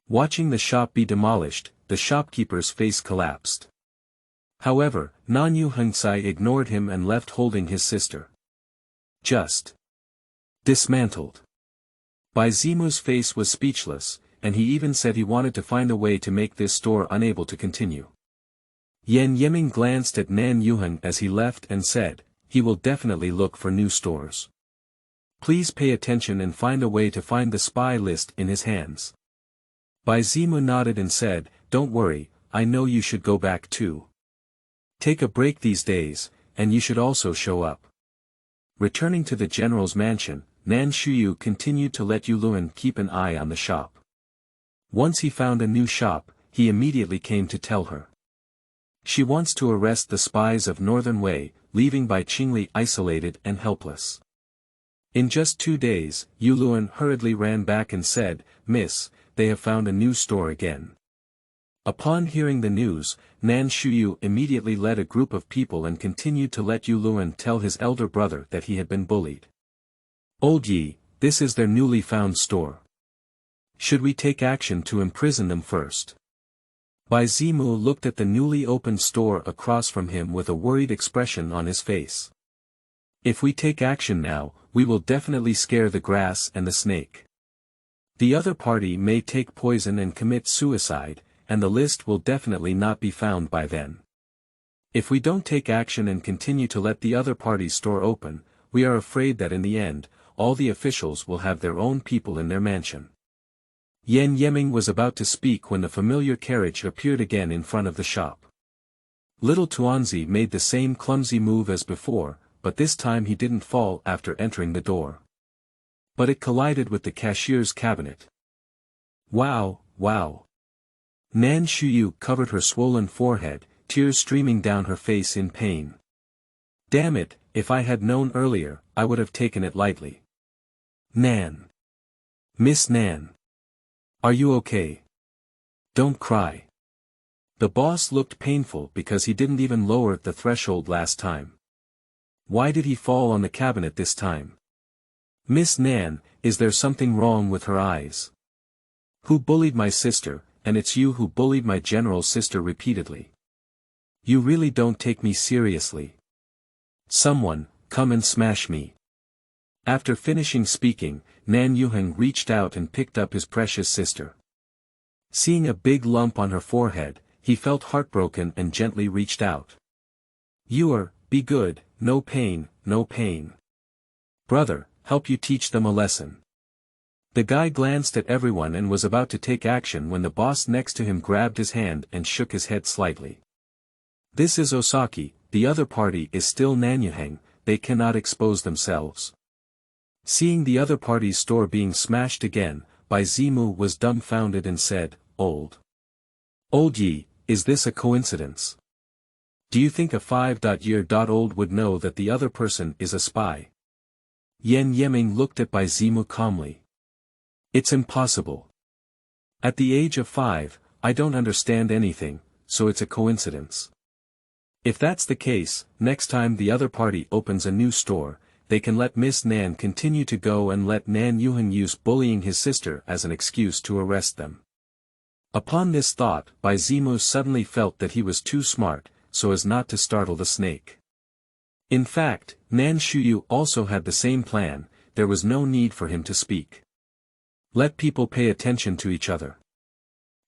Watching the shop be demolished, the shopkeeper's face collapsed. However, Nan Yuhengsai ignored him and left holding his sister. Just dismantled. Bai Zimu's face was speechless, and he even said he wanted to find a way to make this store unable to continue. Yan Yiming glanced at Nan Yuheng as he left and said, he will definitely look for new stores. Please pay attention and find a way to find the spy list in his hands. Bai Zimu nodded and said, don't worry, I know you should go back too. Take a break these days, and you should also show up. Returning to the general's mansion, Nan Shuyu continued to let Yuluan keep an eye on the shop. Once he found a new shop, he immediately came to tell her. She wants to arrest the spies of Northern Wei, leaving Bai Qingli isolated and helpless. In just 2 days, Yuluan hurriedly ran back and said, Miss, they have found a new store again. Upon hearing the news, Nan Shuyu immediately led a group of people and continued to let Yuluan tell his elder brother that he had been bullied. Old Yi, this is their newly found store. Should we take action to imprison them first? Bai Zimu looked at the newly opened store across from him with a worried expression on his face. If we take action now, we will definitely scare the grass and the snake. The other party may take poison and commit suicide, and the list will definitely not be found by then. If we don't take action and continue to let the other party's store open, we are afraid that in the end, all the officials will have their own people in their mansion. Yan Yiming was about to speak when the familiar carriage appeared again in front of the shop. Little Tuanzi made the same clumsy move as before, but this time he didn't fall after entering the door. But it collided with the cashier's cabinet. Wow, wow. Nan Shuyu covered her swollen forehead, tears streaming down her face in pain. Damn it, if I had known earlier, I would have taken it lightly. Nan. Miss Nan. Are you okay? Don't cry. The boss looked painful because he didn't even lower the threshold last time. Why did he fall on the cabinet this time? Miss Nan, is there something wrong with her eyes? Who bullied my sister, and it's you who bullied my general's sister repeatedly. You really don't take me seriously. Someone, come and smash me. After finishing speaking, Nan Yuheng reached out and picked up his precious sister. Seeing a big lump on her forehead, he felt heartbroken and gently reached out. Be good, no pain, no pain. Brother, help you teach them a lesson. The guy glanced at everyone and was about to take action when the boss next to him grabbed his hand and shook his head slightly. This is Osaki, the other party is still Nanyuheng, they cannot expose themselves. Seeing the other party's store being smashed again, Bai Zimu was dumbfounded and said, Old Yi, is this a coincidence? Do you think a 5-year-old would know that the other person is a spy? Yan Yiming looked at Bai Zimu calmly. It's impossible. At the age of 5, I don't understand anything, so it's a coincidence. If that's the case, next time the other party opens a new store, they can let Miss Nan continue to go and let Nan Yuhan use bullying his sister as an excuse to arrest them. Upon this thought, Bai Zimu suddenly felt that he was too smart, so as not to startle the snake. In fact, Nan Shuyu also had the same plan, there was no need for him to speak. Let people pay attention to each other.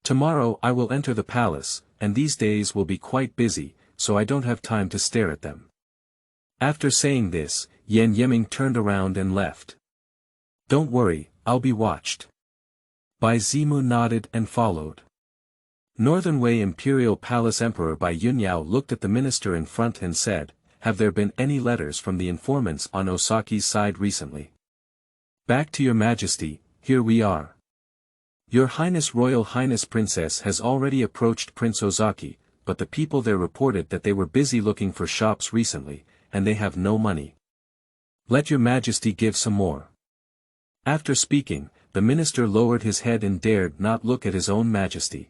Tomorrow I will enter the palace, and these days will be quite busy, so I don't have time to stare at them. After saying this, Yan Yiming turned around and left. Don't worry, I'll be watched. Bai Zimu nodded and followed. Northern Wei Imperial Palace Emperor Bai Yunyao looked at the minister in front and said, have there been any letters from the informants on Osaki's side recently? Back to your majesty, here we are. Your Highness Royal Highness Princess has already approached Prince Ozaki, but the people there reported that they were busy looking for shops recently, and they have no money. Let your majesty give some more. After speaking, the minister lowered his head and dared not look at his own majesty.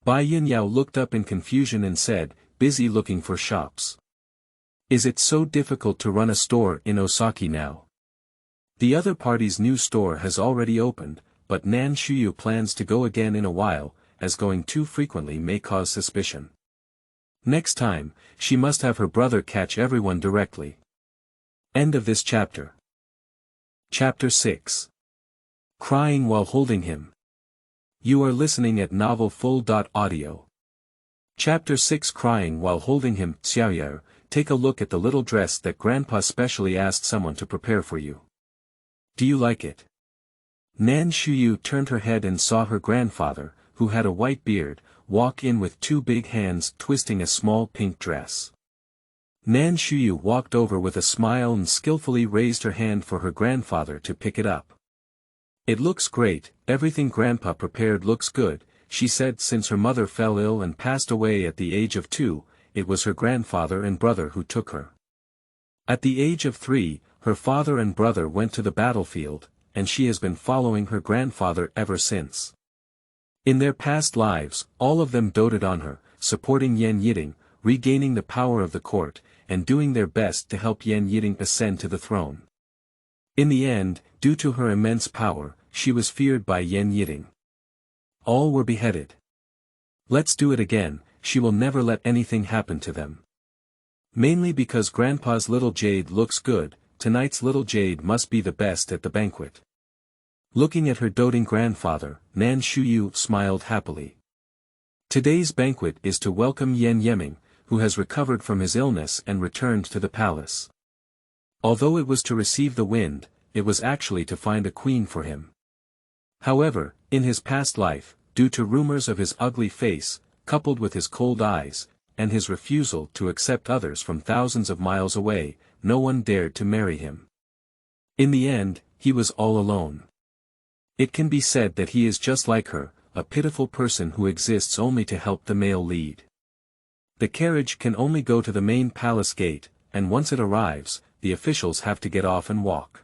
Bai Yunyao looked up in confusion and said, busy looking for shops. Is it so difficult to run a store in Osaki now? The other party's new store has already opened, but Nan Shuyu plans to go again in a while, as going too frequently may cause suspicion. Next time, she must have her brother catch everyone directly. End of this chapter. Chapter 6. Crying while holding him. You are listening at novelfull.audio. Chapter 6 Crying while holding him. Xiao, take a look at the little dress that Grandpa specially asked someone to prepare for you. Do you like it? Nan Shuyu turned her head and saw her grandfather, who had a white beard, walk in with two big hands twisting a small pink dress. Nan Shuyu walked over with a smile and skillfully raised her hand for her grandfather to pick it up. It looks great, everything Grandpa prepared looks good, she said. Since her mother fell ill and passed away at the age of 2, it was her grandfather and brother who took her. At the age of 3, her father and brother went to the battlefield, and she has been following her grandfather ever since. In their past lives, all of them doted on her, supporting Yan Yiding, regaining the power of the court, and doing their best to help Yan Yiding ascend to the throne. In the end, due to her immense power, she was feared by Yan Yiding. All were beheaded. Let's do it again, she will never let anything happen to them. Mainly because Grandpa's little jade looks good, tonight's little jade must be the best at the banquet. Looking at her doting grandfather, Nan Shuyu smiled happily. Today's banquet is to welcome Yan Yiming, who has recovered from his illness and returned to the palace. Although it was to receive the wind, it was actually to find a queen for him. However, in his past life, due to rumors of his ugly face, coupled with his cold eyes, and his refusal to accept others from thousands of miles away, no one dared to marry him. In the end, he was all alone. It can be said that he is just like her, a pitiful person who exists only to help the male lead. The carriage can only go to the main palace gate, and once it arrives, the officials have to get off and walk.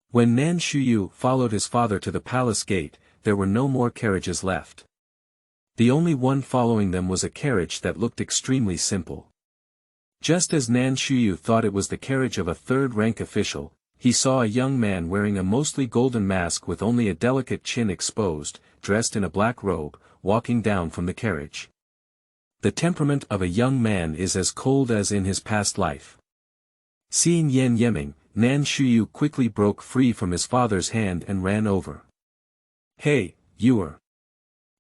When Nan Shuyu followed his father to the palace gate, there were no more carriages left. The only one following them was a carriage that looked extremely simple. Just as Nan Shuyu thought it was the carriage of a third-rank official, he saw a young man wearing a mostly golden mask with only a delicate chin exposed, dressed in a black robe, walking down from the carriage. The temperament of a young man is as cold as in his past life. Seeing Yan Yiming, Nan Shuyu quickly broke free from his father's hand and ran over. Hey, you are.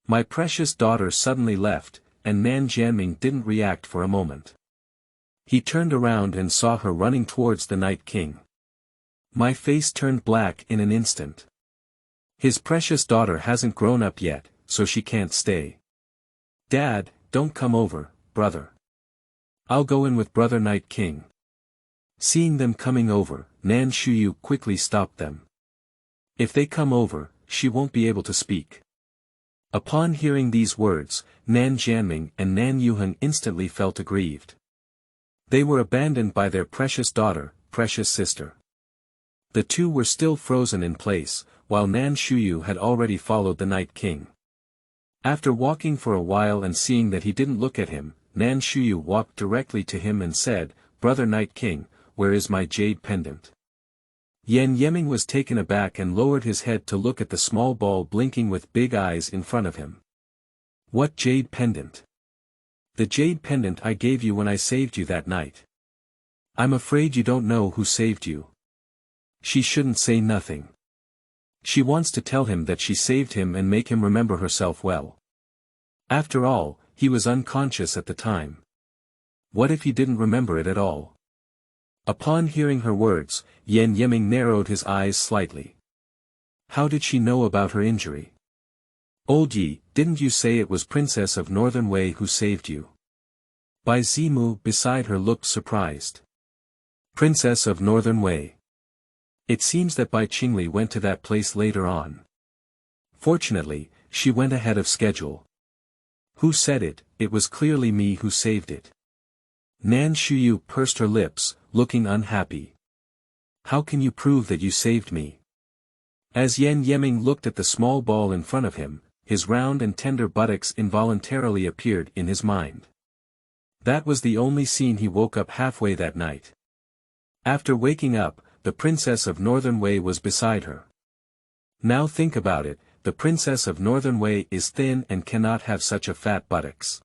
My precious daughter suddenly left, and Nan Jianming didn't react for a moment. He turned around and saw her running towards the Night King. My face turned black in an instant. His precious daughter hasn't grown up yet, so she can't stay. Dad, don't come over, brother. I'll go in with brother Night King. Seeing them coming over, Nan Shuyu quickly stopped them. If they come over, she won't be able to speak. Upon hearing these words, Nan Jianming and Nan Yuhan instantly felt aggrieved. They were abandoned by their precious daughter, precious sister. The two were still frozen in place, while Nan Shuyu had already followed the Night King. After walking for a while and seeing that he didn't look at him, Nan Shuyu walked directly to him and said, Brother Night King, where is my jade pendant? Yan Yeming was taken aback and lowered his head to look at the small ball blinking with big eyes in front of him. What jade pendant? The jade pendant I gave you when I saved you that night. I'm afraid you don't know who saved you. She shouldn't say nothing. She wants to tell him that she saved him and make him remember herself well. After all, he was unconscious at the time. What if he didn't remember it at all? Upon hearing her words, Yan Yeming narrowed his eyes slightly. How did she know about her injury? Old Yi, didn't you say it was Princess of Northern Wei who saved you? Bai Zimu beside her looked surprised. Princess of Northern Wei. It seems that Bai Qingli went to that place later on. Fortunately, she went ahead of schedule. Who said it? It was clearly me who saved it. Nan Shuyu pursed her lips, looking unhappy. How can you prove that you saved me? As Yan Yeming looked at the small ball in front of him, his round and tender buttocks involuntarily appeared in his mind. That was the only scene he woke up halfway that night. After waking up, the Princess of Northern Wei was beside her. Now think about it, the Princess of Northern Wei is thin and cannot have such a fat buttocks.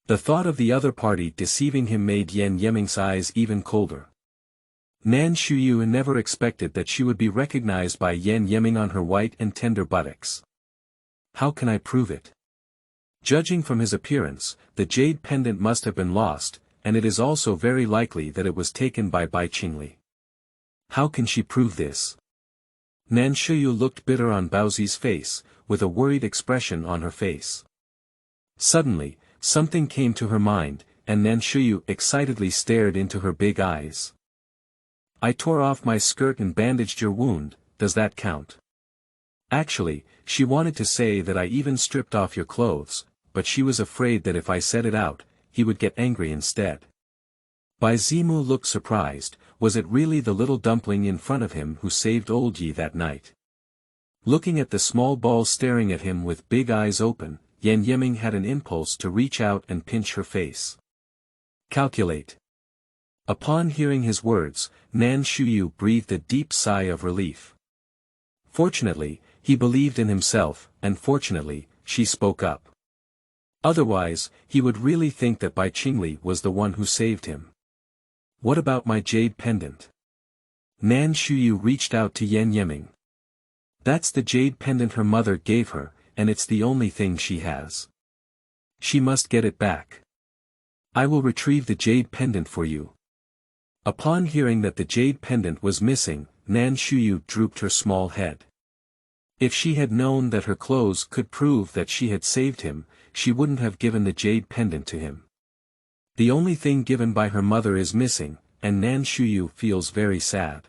The thought of the other party deceiving him made Yan Yeming's eyes even colder. Nan Shuyu never expected that she would be recognized by Yan Yeming on her white and tender buttocks. How can I prove it? Judging from his appearance, the jade pendant must have been lost, and it is also very likely that it was taken by Bai Qingli. How can she prove this? Nan Shuyu looked bitter on Baozi's face, with a worried expression on her face. Suddenly, something came to her mind, and Nan Shuyu excitedly stared into her big eyes. I tore off my skirt and bandaged your wound, does that count? Actually, she wanted to say that I even stripped off your clothes, but she was afraid that if I said it out, he would get angry instead. Bai Zimu looked surprised, was it really the little dumpling in front of him who saved old Yi that night? Looking at the small ball staring at him with big eyes open, Yan Yeming had an impulse to reach out and pinch her face. Calculate. Upon hearing his words, Nan Shuyu breathed a deep sigh of relief. Fortunately, he believed in himself, and fortunately, she spoke up. Otherwise, he would really think that Bai Qingli was the one who saved him. What about my jade pendant? Nan Shuyu reached out to Yan Yeming. That's the jade pendant her mother gave her, and it's the only thing she has. She must get it back. I will retrieve the jade pendant for you. Upon hearing that the jade pendant was missing, Nan Shuyu drooped her small head. If she had known that her clothes could prove that she had saved him, she wouldn't have given the jade pendant to him. The only thing given by her mother is missing, and Nan Shuyu feels very sad.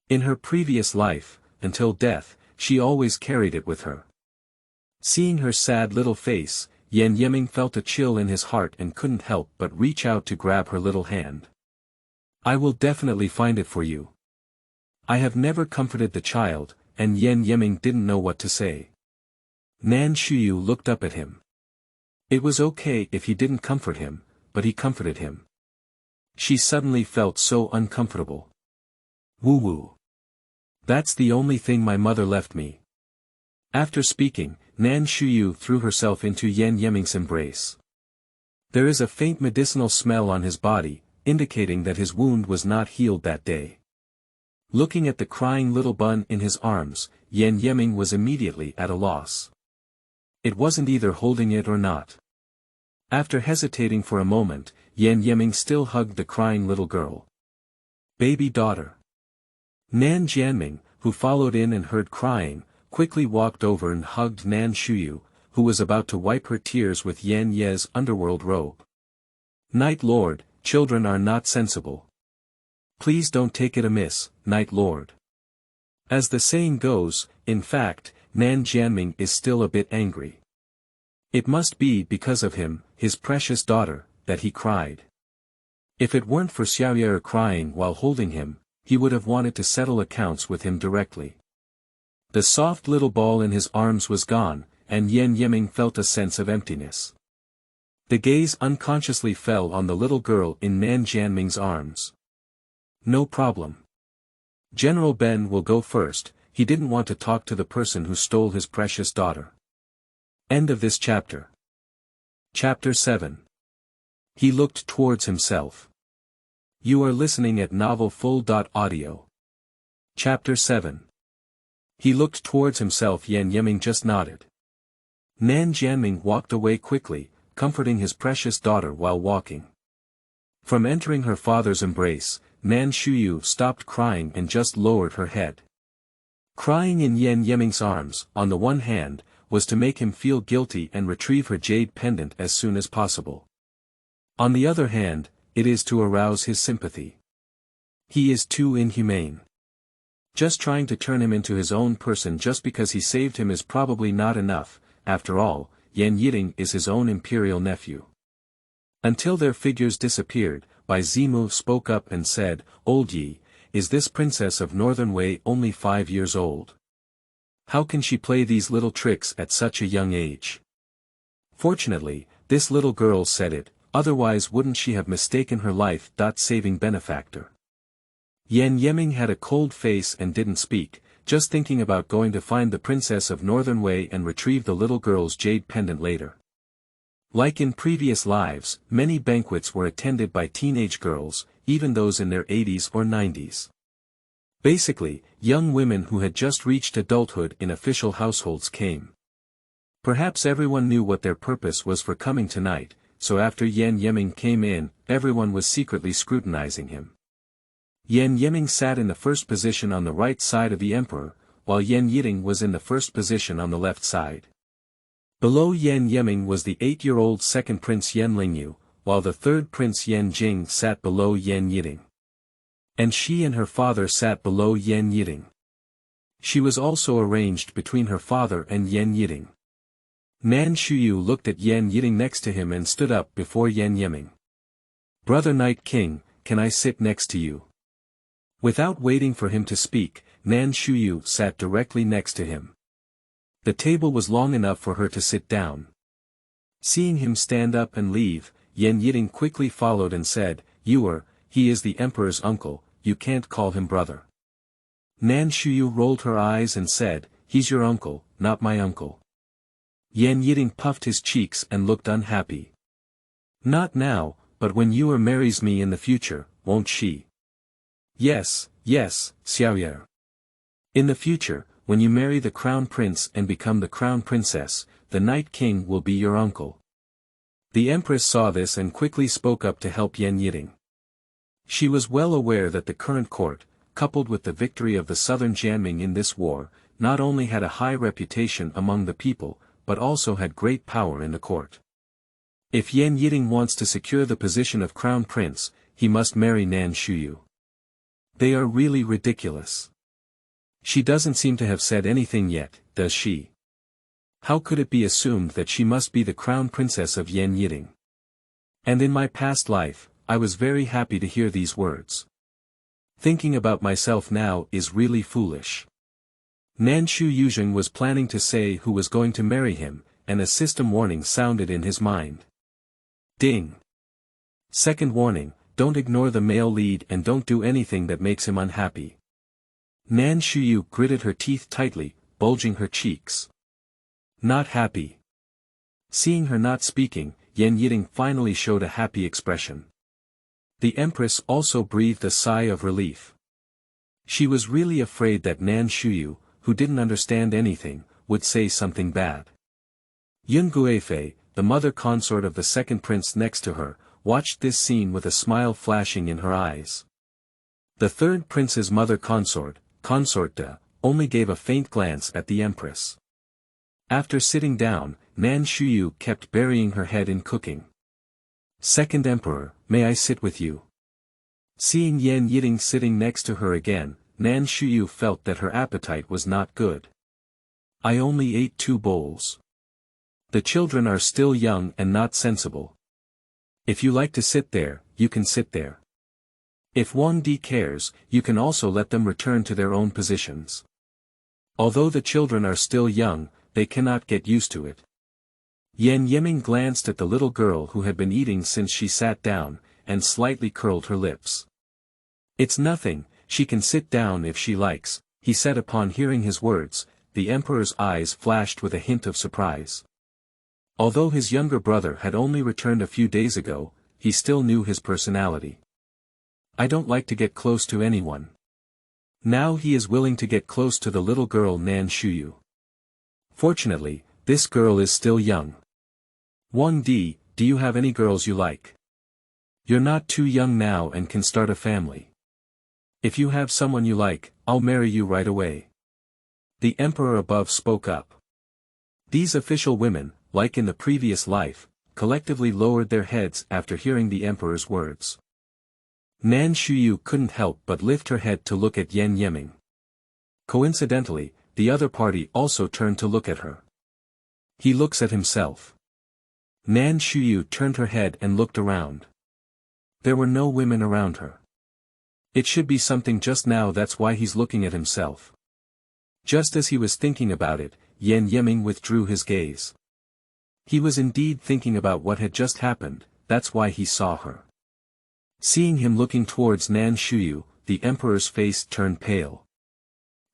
In her previous life, until death, she always carried it with her. Seeing her sad little face, Yan Yeming felt a chill in his heart and couldn't help but reach out to grab her little hand. I will definitely find it for you. I have never comforted the child, and Yan Yeming didn't know what to say. Nan Shuyu looked up at him. It was okay if he didn't comfort him, but he comforted him. She suddenly felt so uncomfortable. Woo-woo. That's the only thing my mother left me. After speaking, Nan Shuyu threw herself into Yan Yeming's embrace. There is a faint medicinal smell on his body, indicating that his wound was not healed that day. Looking at the crying little bun in his arms, Yan Yeming was immediately at a loss. It wasn't either holding it or not. After hesitating for a moment, Yan Yeming still hugged the crying little girl. Baby daughter. Nan Jianming, who followed in and heard crying, quickly walked over and hugged Nan Shuyu, who was about to wipe her tears with Yan Ye's underworld robe. Night Lord, children are not sensible. Please don't take it amiss, Night Lord. As the saying goes, in fact, Nan Jianming is still a bit angry. It must be because of him, his precious daughter, that he cried. If it weren't for Xiao crying while holding him, he would have wanted to settle accounts with him directly. The soft little ball in his arms was gone, and Yan Yeming felt a sense of emptiness. The gaze unconsciously fell on the little girl in Nan Jianming's arms. No problem. General Ben will go first. He didn't want to talk to the person who stole his precious daughter. End of this chapter. Chapter 7. He looked towards himself. You are listening at novelfull.audio. Chapter 7. He looked towards himself. Yan Yiming just nodded. Nan Jianming walked away quickly, comforting his precious daughter while walking. From entering her father's embrace, Nan Shuyu stopped crying and just lowered her head. Crying in Yan Yiming's arms, on the one hand, was to make him feel guilty and retrieve her jade pendant as soon as possible. On the other hand, it is to arouse his sympathy. He is too inhumane. Just trying to turn him into his own person just because he saved him is probably not enough. After all, Yan Yiting is his own imperial nephew. Until their figures disappeared, Bai Zimu spoke up and said, Old Yi, is this princess of Northern Wei only 5 years old? How can she play these little tricks at such a young age? Fortunately, this little girl said it, otherwise wouldn't she have mistaken her life-saving benefactor? Yan Yiming had a cold face and didn't speak, just thinking about going to find the princess of Northern Wei and retrieve the little girl's jade pendant later. Like in previous lives, many banquets were attended by teenage girls, even those in their 80s or 90s. Basically, young women who had just reached adulthood in official households came. Perhaps everyone knew what their purpose was for coming tonight, so after Yan Yiming came in, everyone was secretly scrutinizing him. Yan Yiming sat in the first position on the right side of the emperor, while Yan Yiting was in the first position on the left side. Below Yan Yiming was the 8-year-old second prince Yan Lingyu, while the third prince Yan Jing sat below Yan Yiting. And she and her father sat below Yan Yiting. She was also arranged between her father and Yan Yiting. Nan Shuyu looked at Yan Yiting next to him and stood up before Yan Yiming. Brother Night King, can I sit next to you? Without waiting for him to speak, Nan Shuyu sat directly next to him. The table was long enough for her to sit down. Seeing him stand up and leave, Yan Yiting quickly followed and said, he is the emperor's uncle, you can't call him brother. Nan Shuyu rolled her eyes and said, he's your uncle, not my uncle. Yan Yiting puffed his cheeks and looked unhappy. Not now, but when Yu marries me in the future, won't she? Yes, Xiao. In the future, when you marry the crown prince and become the crown princess, the Night King will be your uncle. The empress saw this and quickly spoke up to help Yan Yiting. She was well aware that the current court, coupled with the victory of the southern Jianming in this war, not only had a high reputation among the people, but also had great power in the court. If Yan Yiting wants to secure the position of crown prince, he must marry Nan Shuyu. They are really ridiculous. She doesn't seem to have said anything yet, does she? How could it be assumed that she must be the crown princess of Yan Yiting? And in my past life, I was very happy to hear these words. Thinking about myself now is really foolish. Nan Shuyu was planning to say who was going to marry him, and a system warning sounded in his mind. Ding! Second warning, don't ignore the male lead and don't do anything that makes him unhappy. Nan Shuyu gritted her teeth tightly, bulging her cheeks. Not happy. Seeing her not speaking, Yan Yiting finally showed a happy expression. The empress also breathed a sigh of relief. She was really afraid that Nan Shuyu, who didn't understand anything, would say something bad. Yun Guifei, the mother consort of the second prince next to her, watched this scene with a smile flashing in her eyes. The third prince's mother consort De, only gave a faint glance at the empress. After sitting down, Nan Shuyu kept burying her head in cooking. Second emperor, may I sit with you? Seeing Yan Yiting sitting next to her again, Nan Shuyu felt that her appetite was not good. I only ate 2 bowls. The children are still young and not sensible. If you like to sit there, you can sit there. If Wang Di cares, you can also let them return to their own positions. Although the children are still young, they cannot get used to it. Yan Yiming glanced at the little girl who had been eating since she sat down, and slightly curled her lips. It's nothing, she can sit down if she likes, he said upon hearing his words. The emperor's eyes flashed with a hint of surprise. Although his younger brother had only returned a few days ago, he still knew his personality. I don't like to get close to anyone. Now he is willing to get close to the little girl Nan Shuyu. Fortunately, this girl is still young. 1D, do you have any girls you like? You're not too young now and can start a family. If you have someone you like, I'll marry you right away. The emperor above spoke up. These official women, like in the previous life, collectively lowered their heads after hearing the emperor's words. Nan Shuyu couldn't help but lift her head to look at Yan Yiming. Coincidentally, the other party also turned to look at her. He looks at himself. Nan Shuyu turned her head and looked around. There were no women around her. It should be something just now, that's why he's looking at himself. Just as he was thinking about it, Yan Yiming withdrew his gaze. He was indeed thinking about what had just happened, that's why he saw her. Seeing him looking towards Nan Shuyu, the emperor's face turned pale.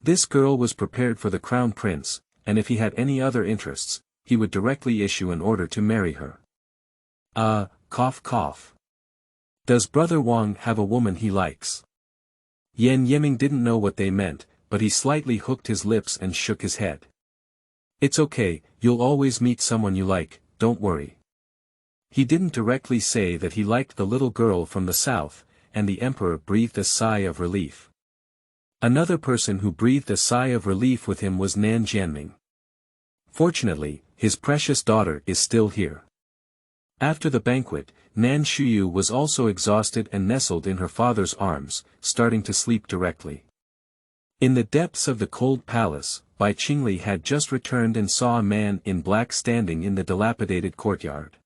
This girl was prepared for the crown prince, and if he had any other interests, he would directly issue an order to marry her. Cough cough. Does Brother Wang have a woman he likes? Yan Yiming didn't know what they meant, but he slightly hooked his lips and shook his head. It's okay, you'll always meet someone you like, don't worry. He didn't directly say that he liked the little girl from the south, and the emperor breathed a sigh of relief. Another person who breathed a sigh of relief with him was Nan Jianming. Fortunately, his precious daughter is still here. After the banquet, Nan Shuyu was also exhausted and nestled in her father's arms, starting to sleep directly. In the depths of the cold palace, Bai Qingli had just returned and saw a man in black standing in the dilapidated courtyard.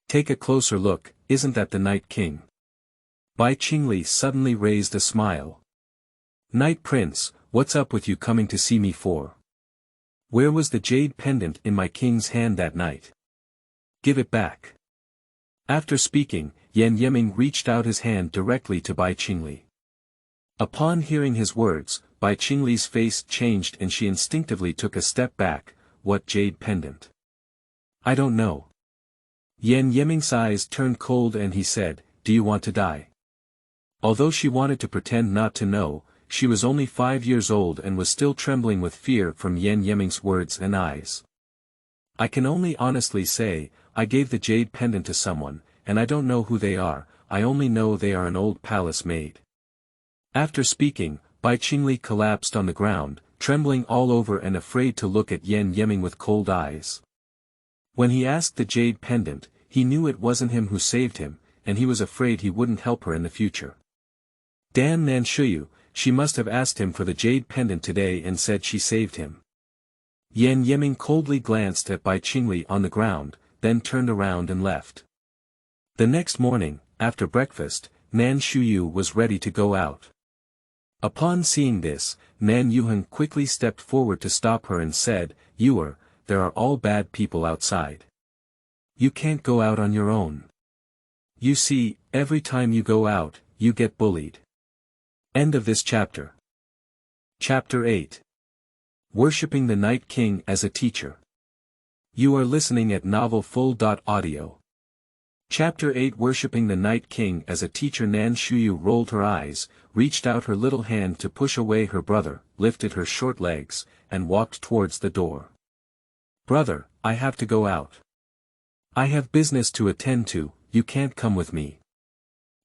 Take a closer look, isn't that the Night King? Bai Qingli suddenly raised a smile. Night Prince, what's up with you coming to see me for? Where was the jade pendant in my king's hand that night? Give it back. After speaking, Yan Yiming reached out his hand directly to Bai Qingli. Upon hearing his words, Bai Qingli's face changed and she instinctively took a step back. What jade pendant? I don't know. Yan Yiming's eyes turned cold and he said, do you want to die? Although she wanted to pretend not to know, she was only 5 years old and was still trembling with fear from Yan Yiming's words and eyes. I can only honestly say, I gave the jade pendant to someone, and I don't know who they are, I only know they are an old palace maid. After speaking, Bai Qingli collapsed on the ground, trembling all over and afraid to look at Yan Yiming with cold eyes. When he asked the jade pendant, he knew it wasn't him who saved him, and he was afraid he wouldn't help her in the future. Damn Nan Shuyu, she must have asked him for the jade pendant today and said she saved him. Yan Yiming coldly glanced at Bai Qingli on the ground, then turned around and left. The next morning, after breakfast, Nan Shuyu was ready to go out. Upon seeing this, Nan Yuhan quickly stepped forward to stop her and said, there are all bad people outside. You can't go out on your own. You see, every time you go out, you get bullied. End of this chapter. Chapter 8. Worshipping the Night King as a Teacher. You are listening at novelfull.audio. Chapter 8. Worshipping the Night King as a Teacher. Nan Shuyu rolled her eyes, reached out her little hand to push away her brother, lifted her short legs, and walked towards the door. Brother, I have to go out. I have business to attend to, you can't come with me.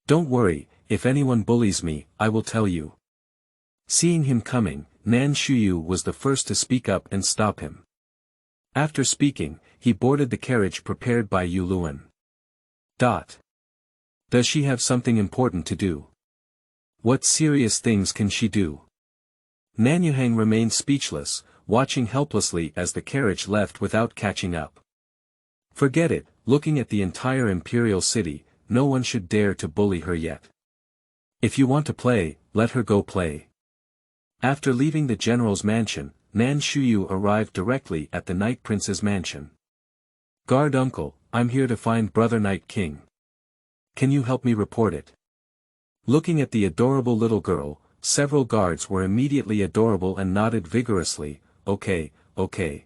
Don't worry, if anyone bullies me, I will tell you. Seeing him coming, Nan Shuyu was the first to speak up and stop him. After speaking, he boarded the carriage prepared by Yu Luan. Does she have something important to do? What serious things can she do? Nan Yuhang remained speechless, watching helplessly as the carriage left without catching up. Forget it, looking at the entire imperial city, no one should dare to bully her yet. If you want to play, let her go play. After leaving the general's mansion, Nan Shuyu arrived directly at the Night Prince's mansion. Guard uncle, I'm here to find Brother Night King. Can you help me report it? Looking at the adorable little girl, several guards were immediately adorable and nodded vigorously, okay, okay.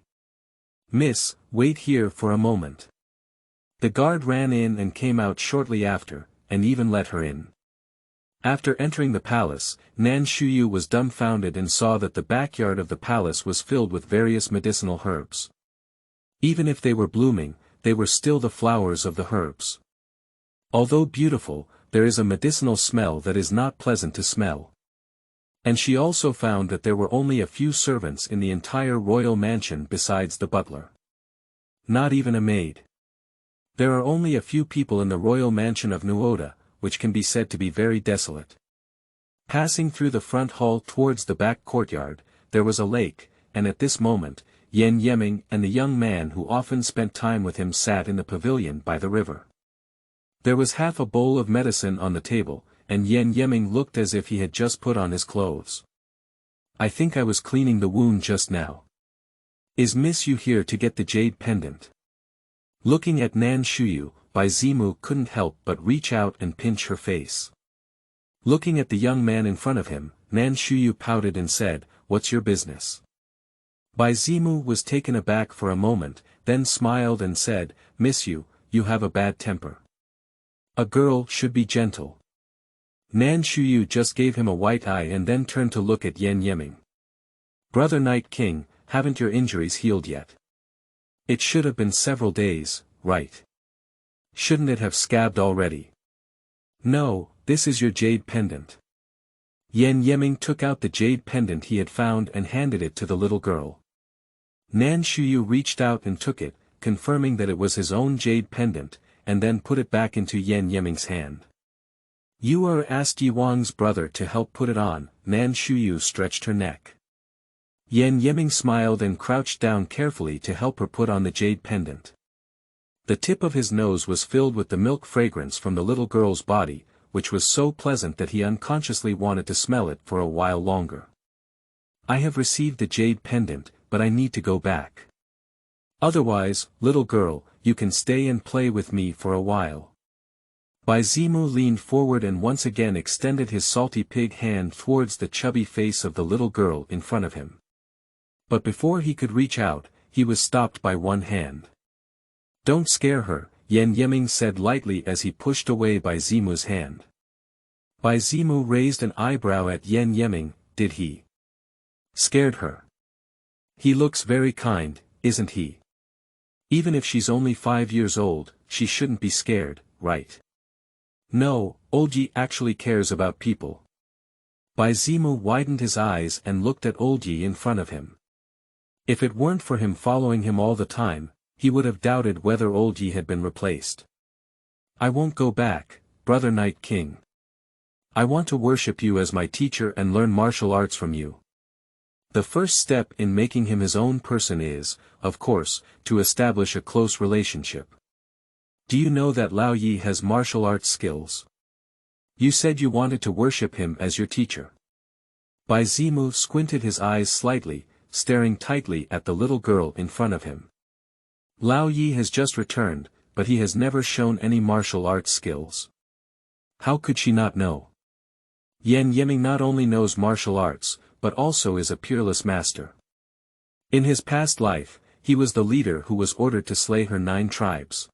Miss, wait here for a moment. The guard ran in and came out shortly after, and even let her in. After entering the palace, Nan Shuyu was dumbfounded and saw that the backyard of the palace was filled with various medicinal herbs. Even if they were blooming, they were still the flowers of the herbs. Although beautiful, there is a medicinal smell that is not pleasant to smell. And she also found that there were only a few servants in the entire royal mansion besides the butler. Not even a maid. There are only a few people in the royal mansion of Nuoda, which can be said to be very desolate. Passing through the front hall towards the back courtyard, there was a lake, and at this moment, Yan Yeming and the young man who often spent time with him sat in the pavilion by the river. There was half a bowl of medicine on the table, and Yan Yeming looked as if he had just put on his clothes. I think I was cleaning the wound just now. Is Miss Yu here to get the jade pendant? Looking at Nan Shuyu, Bai Zimu couldn't help but reach out and pinch her face. Looking at the young man in front of him, Nan Shuyu pouted and said, "What's your business?" Bai Zimu was taken aback for a moment, then smiled and said, "Miss Yu, you have a bad temper. A girl should be gentle." Nan Shuyu just gave him a white eye and then turned to look at Yan Yeming. "Brother Night King, haven't your injuries healed yet? It should have been several days, right? Shouldn't it have scabbed already?" "No, this is your jade pendant." Yan Yeming took out the jade pendant he had found and handed it to the little girl. Nan Shuyu reached out and took it, confirming that it was his own jade pendant, and then put it back into Yan Yeming's hand. "You asked Yi Wang's brother to help put it on." Nan Shuyu stretched her neck. Yan Yeming smiled and crouched down carefully to help her put on the jade pendant. The tip of his nose was filled with the milk fragrance from the little girl's body, which was so pleasant that he unconsciously wanted to smell it for a while longer. "I have received the jade pendant, but I need to go back. Otherwise, little girl, you can stay and play with me for a while." Bai Zimu leaned forward and once again extended his salty pig hand towards the chubby face of the little girl in front of him. But before he could reach out, he was stopped by one hand. "Don't scare her," Yan Yeming said lightly as he pushed away Bai Zimu's hand. Bai Zimu raised an eyebrow at Yan Yeming. "Did he scared her? He looks very kind, isn't he? Even if she's only 5 years old, she shouldn't be scared, right?" "No, Old Yi actually cares about people." Bai Zimu widened his eyes and looked at Old Yi in front of him. If it weren't for him following him all the time, he would have doubted whether Old Yi had been replaced. "I won't go back, Brother Night King. I want to worship you as my teacher and learn martial arts from you." The first step in making him his own person is, of course, to establish a close relationship. "Do you know that Lao Yi has martial arts skills? You said you wanted to worship him as your teacher." Bai Zimu squinted his eyes slightly, staring tightly at the little girl in front of him. "Lao Yi has just returned, but he has never shown any martial arts skills. How could she not know? Yan Yeming not only knows martial arts, but also is a peerless master. In his past life, he was the leader who was ordered to slay her 9 tribes.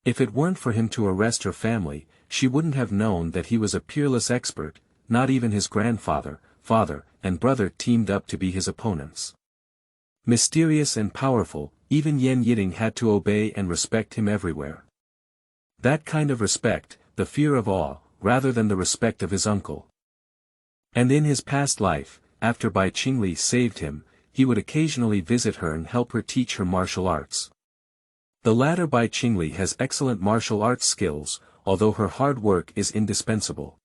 If it weren't for him to arrest her family, she wouldn't have known that he was a peerless expert. Not even his grandfather, father, and brother teamed up to be his opponents. Mysterious and powerful, even Yan Yiding had to obey and respect him everywhere. That kind of respect, the fear of awe, rather than the respect of his uncle. And in his past life, after Bai Qingli saved him, he would occasionally visit her and help her teach her martial arts. The latter Bai Qingli has excellent martial arts skills, although her hard work is indispensable.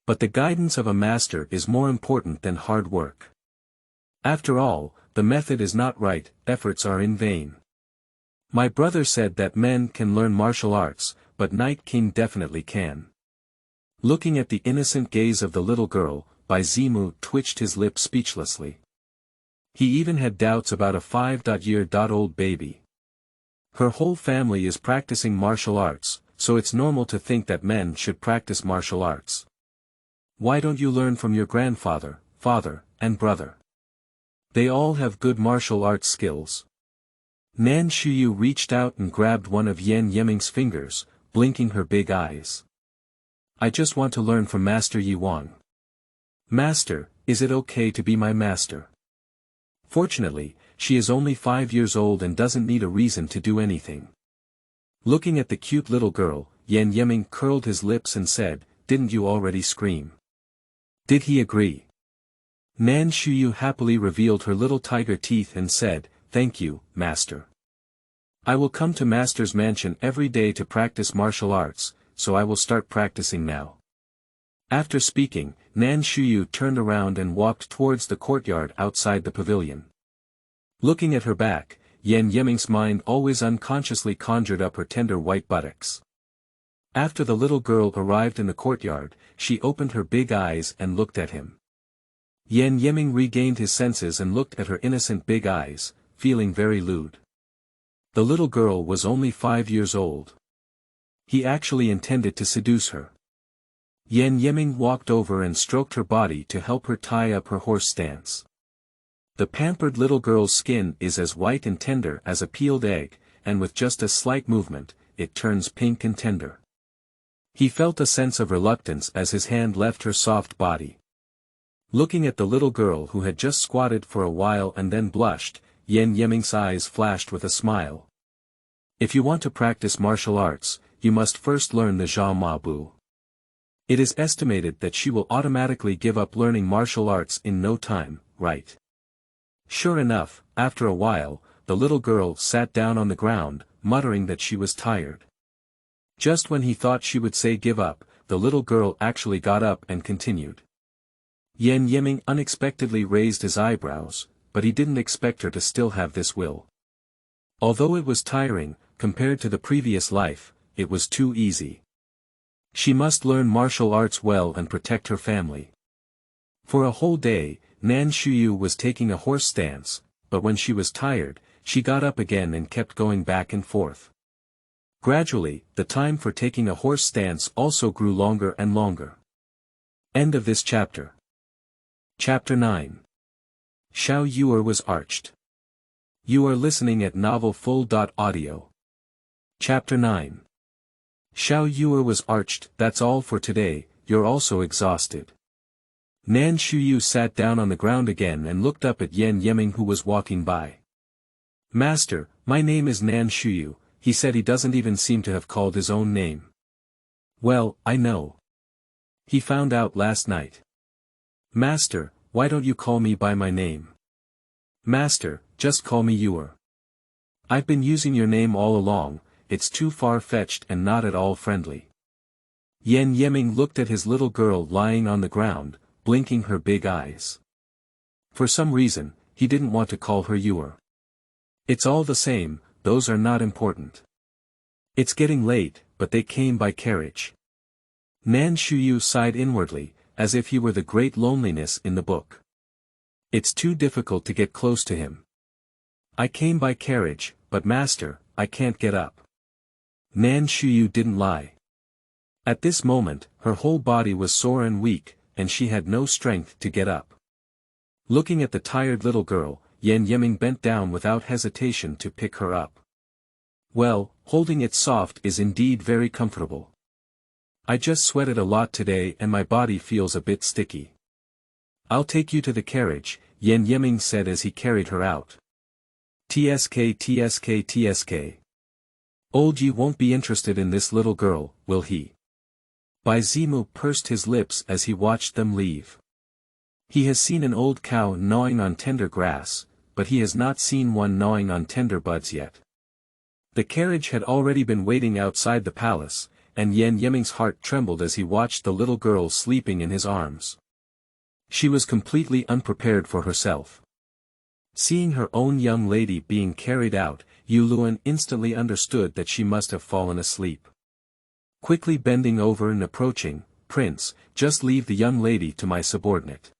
But the guidance of a master is more important than hard work. After all, the method is not right, efforts are in vain. My brother said that men can learn martial arts, but Night King definitely can. Looking at the innocent gaze of the little girl, Bai Zimu twitched his lips speechlessly. He even had doubts about a 5-year-old baby. Her whole family is practicing martial arts, so it's normal to think that men should practice martial arts. Why don't you learn from your grandfather, father, and brother? They all have good martial arts skills. Nan Shuyu reached out and grabbed one of Yan Yiming's fingers, blinking her big eyes. I just want to learn from Master Yi Wang. Master, is it okay to be my master? Fortunately, she is only 5 years old and doesn't need a reason to do anything. Looking at the cute little girl, Yan Yiming curled his lips and said, didn't you already scream? Did he agree? Nan Shuyu happily revealed her little tiger teeth and said, thank you, master. I will come to master's mansion every day to practice martial arts, so I will start practicing now. After speaking, Nan Shuyu turned around and walked towards the courtyard outside the pavilion. Looking at her back, Yan Yiming's mind always unconsciously conjured up her tender white buttocks. After the little girl arrived in the courtyard, she opened her big eyes and looked at him. Yan Yiming regained his senses and looked at her innocent big eyes, feeling very lewd. The little girl was only 5 years old. He actually intended to seduce her. Yan Yiming walked over and stroked her body to help her tie up her horse stance. The pampered little girl's skin is as white and tender as a peeled egg, and with just a slight movement, it turns pink and tender. He felt a sense of reluctance as his hand left her soft body. Looking at the little girl who had just squatted for a while and then blushed, Yan Yiming's eyes flashed with a smile. If you want to practice martial arts, you must first learn the Zhao Ma Bu. It is estimated that she will automatically give up learning martial arts in no time, right? Sure enough, after a while, the little girl sat down on the ground, muttering that she was tired. Just when he thought she would say give up, the little girl actually got up and continued. Yan Yiming unexpectedly raised his eyebrows, but he didn't expect her to still have this will. Although it was tiring, compared to the previous life, it was too easy. She must learn martial arts well and protect her family. For a whole day, Nan Shuyu was taking a horse stance, but when she was tired, she got up again and kept going back and forth. Gradually, the time for taking a horse stance also grew longer and longer. End of this chapter. Chapter 9. Xiao Yuer was arched. You are listening at novelfull.audio. Chapter 9. Xiao Yuer was arched. That's all for today, you're also exhausted. Nan Shuyu sat down on the ground again and looked up at Yan Yiming who was walking by. Master, my name is Nan Shuyu, he said. He doesn't even seem to have called his own name. Well, I know. He found out last night. Master, why don't you call me by my name? Master, just call me Yuer. I've been using your name all along, it's too far-fetched and not at all friendly. Yan Yiming looked at his little girl lying on the ground, blinking her big eyes. For some reason, he didn't want to call her Yuer. It's all the same, those are not important. It's getting late, but they came by carriage. Nan Shuyu sighed inwardly, as if he were the great loneliness in the book. It's too difficult to get close to him. I came by carriage, but master, I can't get up. Nan Shuyu didn't lie. At this moment, her whole body was sore and weak, and she had no strength to get up. Looking at the tired little girl, Yan Yiming bent down without hesitation to pick her up. Well, holding it soft is indeed very comfortable. I just sweated a lot today and my body feels a bit sticky. I'll take you to the carriage, Yan Yiming said as he carried her out. TSK. Old Yi won't be interested in this little girl, will he? Bai Zimu pursed his lips as he watched them leave. He has seen an old cow gnawing on tender grass, but he has not seen one gnawing on tender buds yet. The carriage had already been waiting outside the palace, and Yan Yiming's heart trembled as he watched the little girl sleeping in his arms. She was completely unprepared for herself. Seeing her own young lady being carried out, Yu Luan instantly understood that she must have fallen asleep. Quickly bending over and approaching, Prince, just leave the young lady to my subordinate.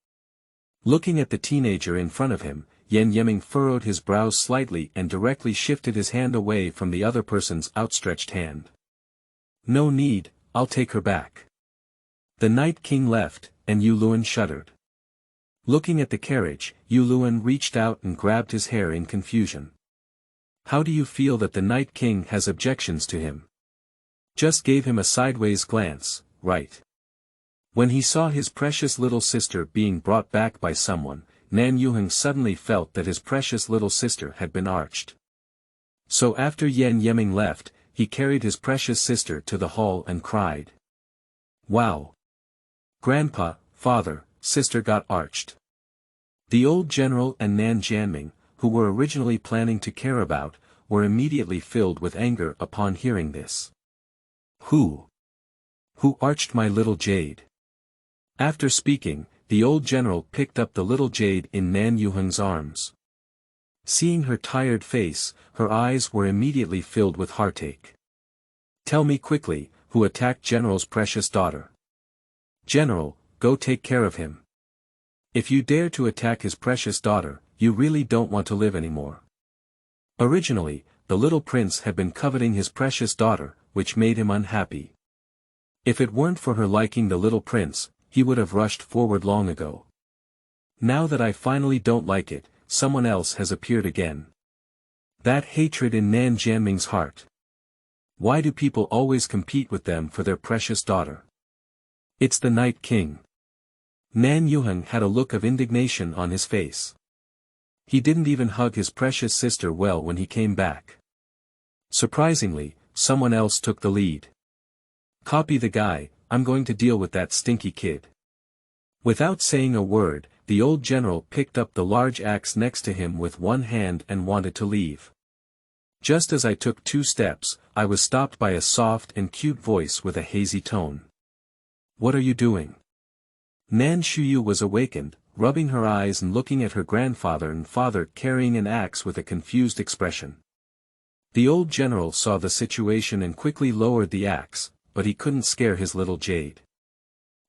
Looking at the teenager in front of him, Yan Yiming furrowed his brows slightly and directly shifted his hand away from the other person's outstretched hand. No need, I'll take her back. The Night King left, and Yuluan shuddered. Looking at the carriage, Yuluan reached out and grabbed his hair in confusion. How do you feel that the Night King has objections to him? Just gave him a sideways glance, right? When he saw his precious little sister being brought back by someone, Nan Yuheng suddenly felt that his precious little sister had been arched. So after Yan Yeming left, he carried his precious sister to the hall and cried. Wow! Grandpa, father, sister got arched. The old general and Nan Jianming, who were originally planning to care about, were immediately filled with anger upon hearing this. Who arched my little jade? After speaking, the old general picked up the little jade in Nan Yuheng's arms. Seeing her tired face, her eyes were immediately filled with heartache. Tell me quickly, who attacked General's precious daughter? General, go take care of him. If you dare to attack his precious daughter, you really don't want to live anymore. Originally, the little prince had been coveting his precious daughter, which made him unhappy. If it weren't for her liking the little prince, he would have rushed forward long ago. Now that I finally don't like it, someone else has appeared again. That hatred in Nan Jianming's heart. Why do people always compete with them for their precious daughter? It's the Night King. Nan Yuheng had a look of indignation on his face. He didn't even hug his precious sister well when he came back. Surprisingly, someone else took the lead. Copy the guy, I'm going to deal with that stinky kid. Without saying a word, the old general picked up the large axe next to him with one hand and wanted to leave. Just as I took 2 steps, I was stopped by a soft and cute voice with a hazy tone. What are you doing? Nan Shuyu was awakened, rubbing her eyes and looking at her grandfather and father carrying an axe with a confused expression. The old general saw the situation and quickly lowered the axe, but he couldn't scare his little jade.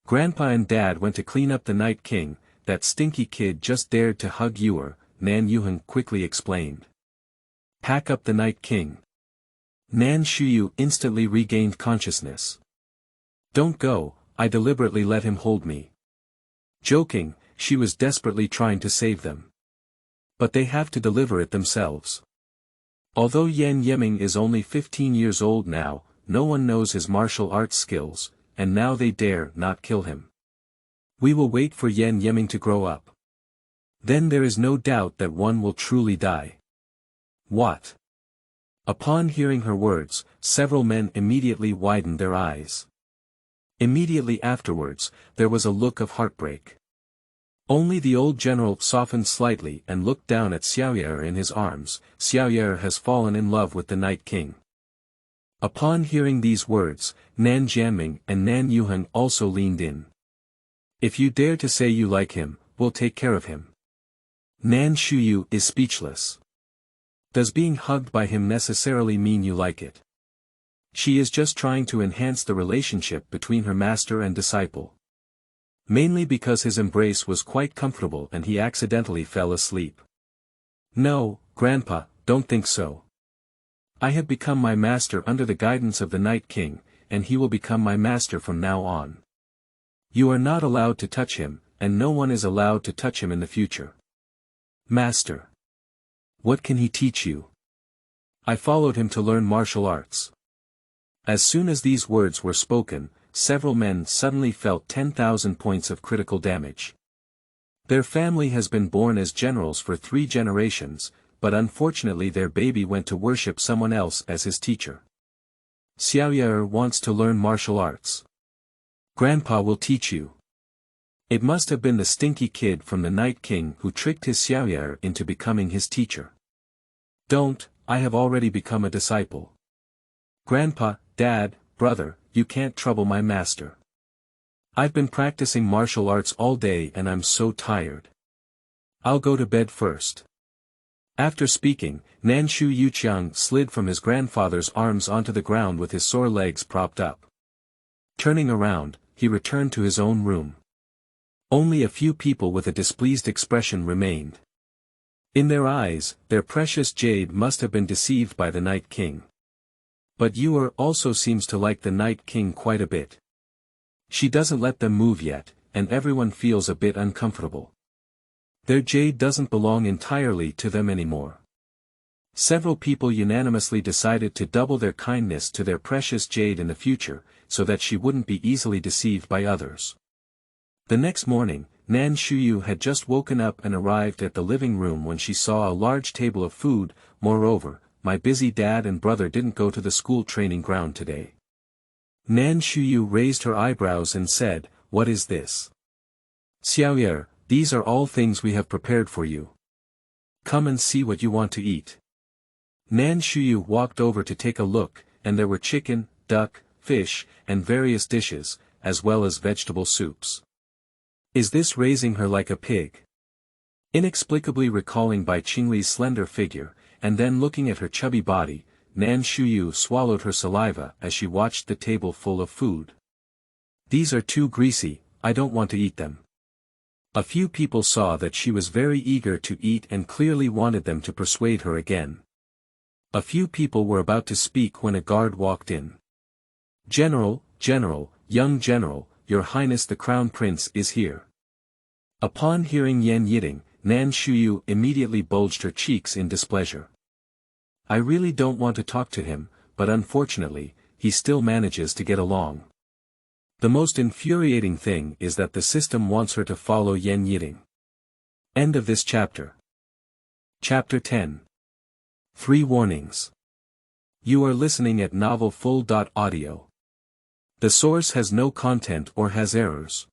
Grandpa and Dad went to clean up the Night King. That stinky kid just dared to hug Yuer, Nan Yuheng quickly explained. Pack up the Night King. Nan Shuyu instantly regained consciousness. Don't go, I deliberately let him hold me. Joking, she was desperately trying to save them. But they have to deliver it themselves. Although Yan Yeming is only 15 years old now, no one knows his martial arts skills, and now they dare not kill him. We will wait for Yan Yeming to grow up. Then there is no doubt that one will truly die. What? Upon hearing her words, several men immediately widened their eyes. Immediately afterwards, there was a look of heartbreak. Only the old general softened slightly and looked down at Xiao in his arms. Xiao has fallen in love with the Night King. Upon hearing these words, Nan Jianming and Nan Yuheng also leaned in. If you dare to say you like him, we'll take care of him. Nan Shuyu is speechless. Does being hugged by him necessarily mean you like it? She is just trying to enhance the relationship between her master and disciple. Mainly because his embrace was quite comfortable and he accidentally fell asleep. No, Grandpa, don't think so. I have become my master under the guidance of the Night King, and he will become my master from now on. You are not allowed to touch him, and no one is allowed to touch him in the future. Master. What can he teach you? I followed him to learn martial arts. As soon as these words were spoken, several men suddenly felt 10,000 points of critical damage. Their family has been born as generals for 3 generations, but unfortunately their baby went to worship someone else as his teacher. Xiao wants to learn martial arts. Grandpa will teach you. It must have been the stinky kid from the Night King who tricked his Xiao into becoming his teacher. Don't, I have already become a disciple. Grandpa, Dad, brother, you can't trouble my master. I've been practicing martial arts all day and I'm so tired. I'll go to bed first. After speaking, Nan Shuyu slid from his grandfather's arms onto the ground with his sore legs propped up. Turning around, he returned to his own room. Only a few people with a displeased expression remained. In their eyes, their precious jade must have been deceived by the Night King. But Yuer also seems to like the Night King quite a bit. She doesn't let them move yet, and everyone feels a bit uncomfortable. Their jade doesn't belong entirely to them anymore. Several people unanimously decided to double their kindness to their precious jade in the future, so that she wouldn't be easily deceived by others. The next morning, Nan Shuyu had just woken up and arrived at the living room when she saw a large table of food. Moreover, my busy dad and brother didn't go to the school training ground today. Nan Shuyu raised her eyebrows and said, "What is this?" "Xiao, these are all things we have prepared for you. Come and see what you want to eat." Nan Shuyu walked over to take a look, and there were chicken, duck, fish, and various dishes, as well as vegetable soups. Is this raising her like a pig? Inexplicably recalling Bai Qingli's slender figure, and then looking at her chubby body, Nan Shuyu swallowed her saliva as she watched the table full of food. "These are too greasy, I don't want to eat them." A few people saw that she was very eager to eat and clearly wanted them to persuade her again. A few people were about to speak when a guard walked in. "General, young general, your highness the crown prince is here." Upon hearing Yan Yiting, Nan Shuyu immediately bulged her cheeks in displeasure. "I really don't want to talk to him, but unfortunately, he still manages to get along. The most infuriating thing is that the system wants her to follow Yan Yiting." End of this chapter. Chapter 10. 3 warnings. You are listening at novelfull.audio. The source has no content or has errors.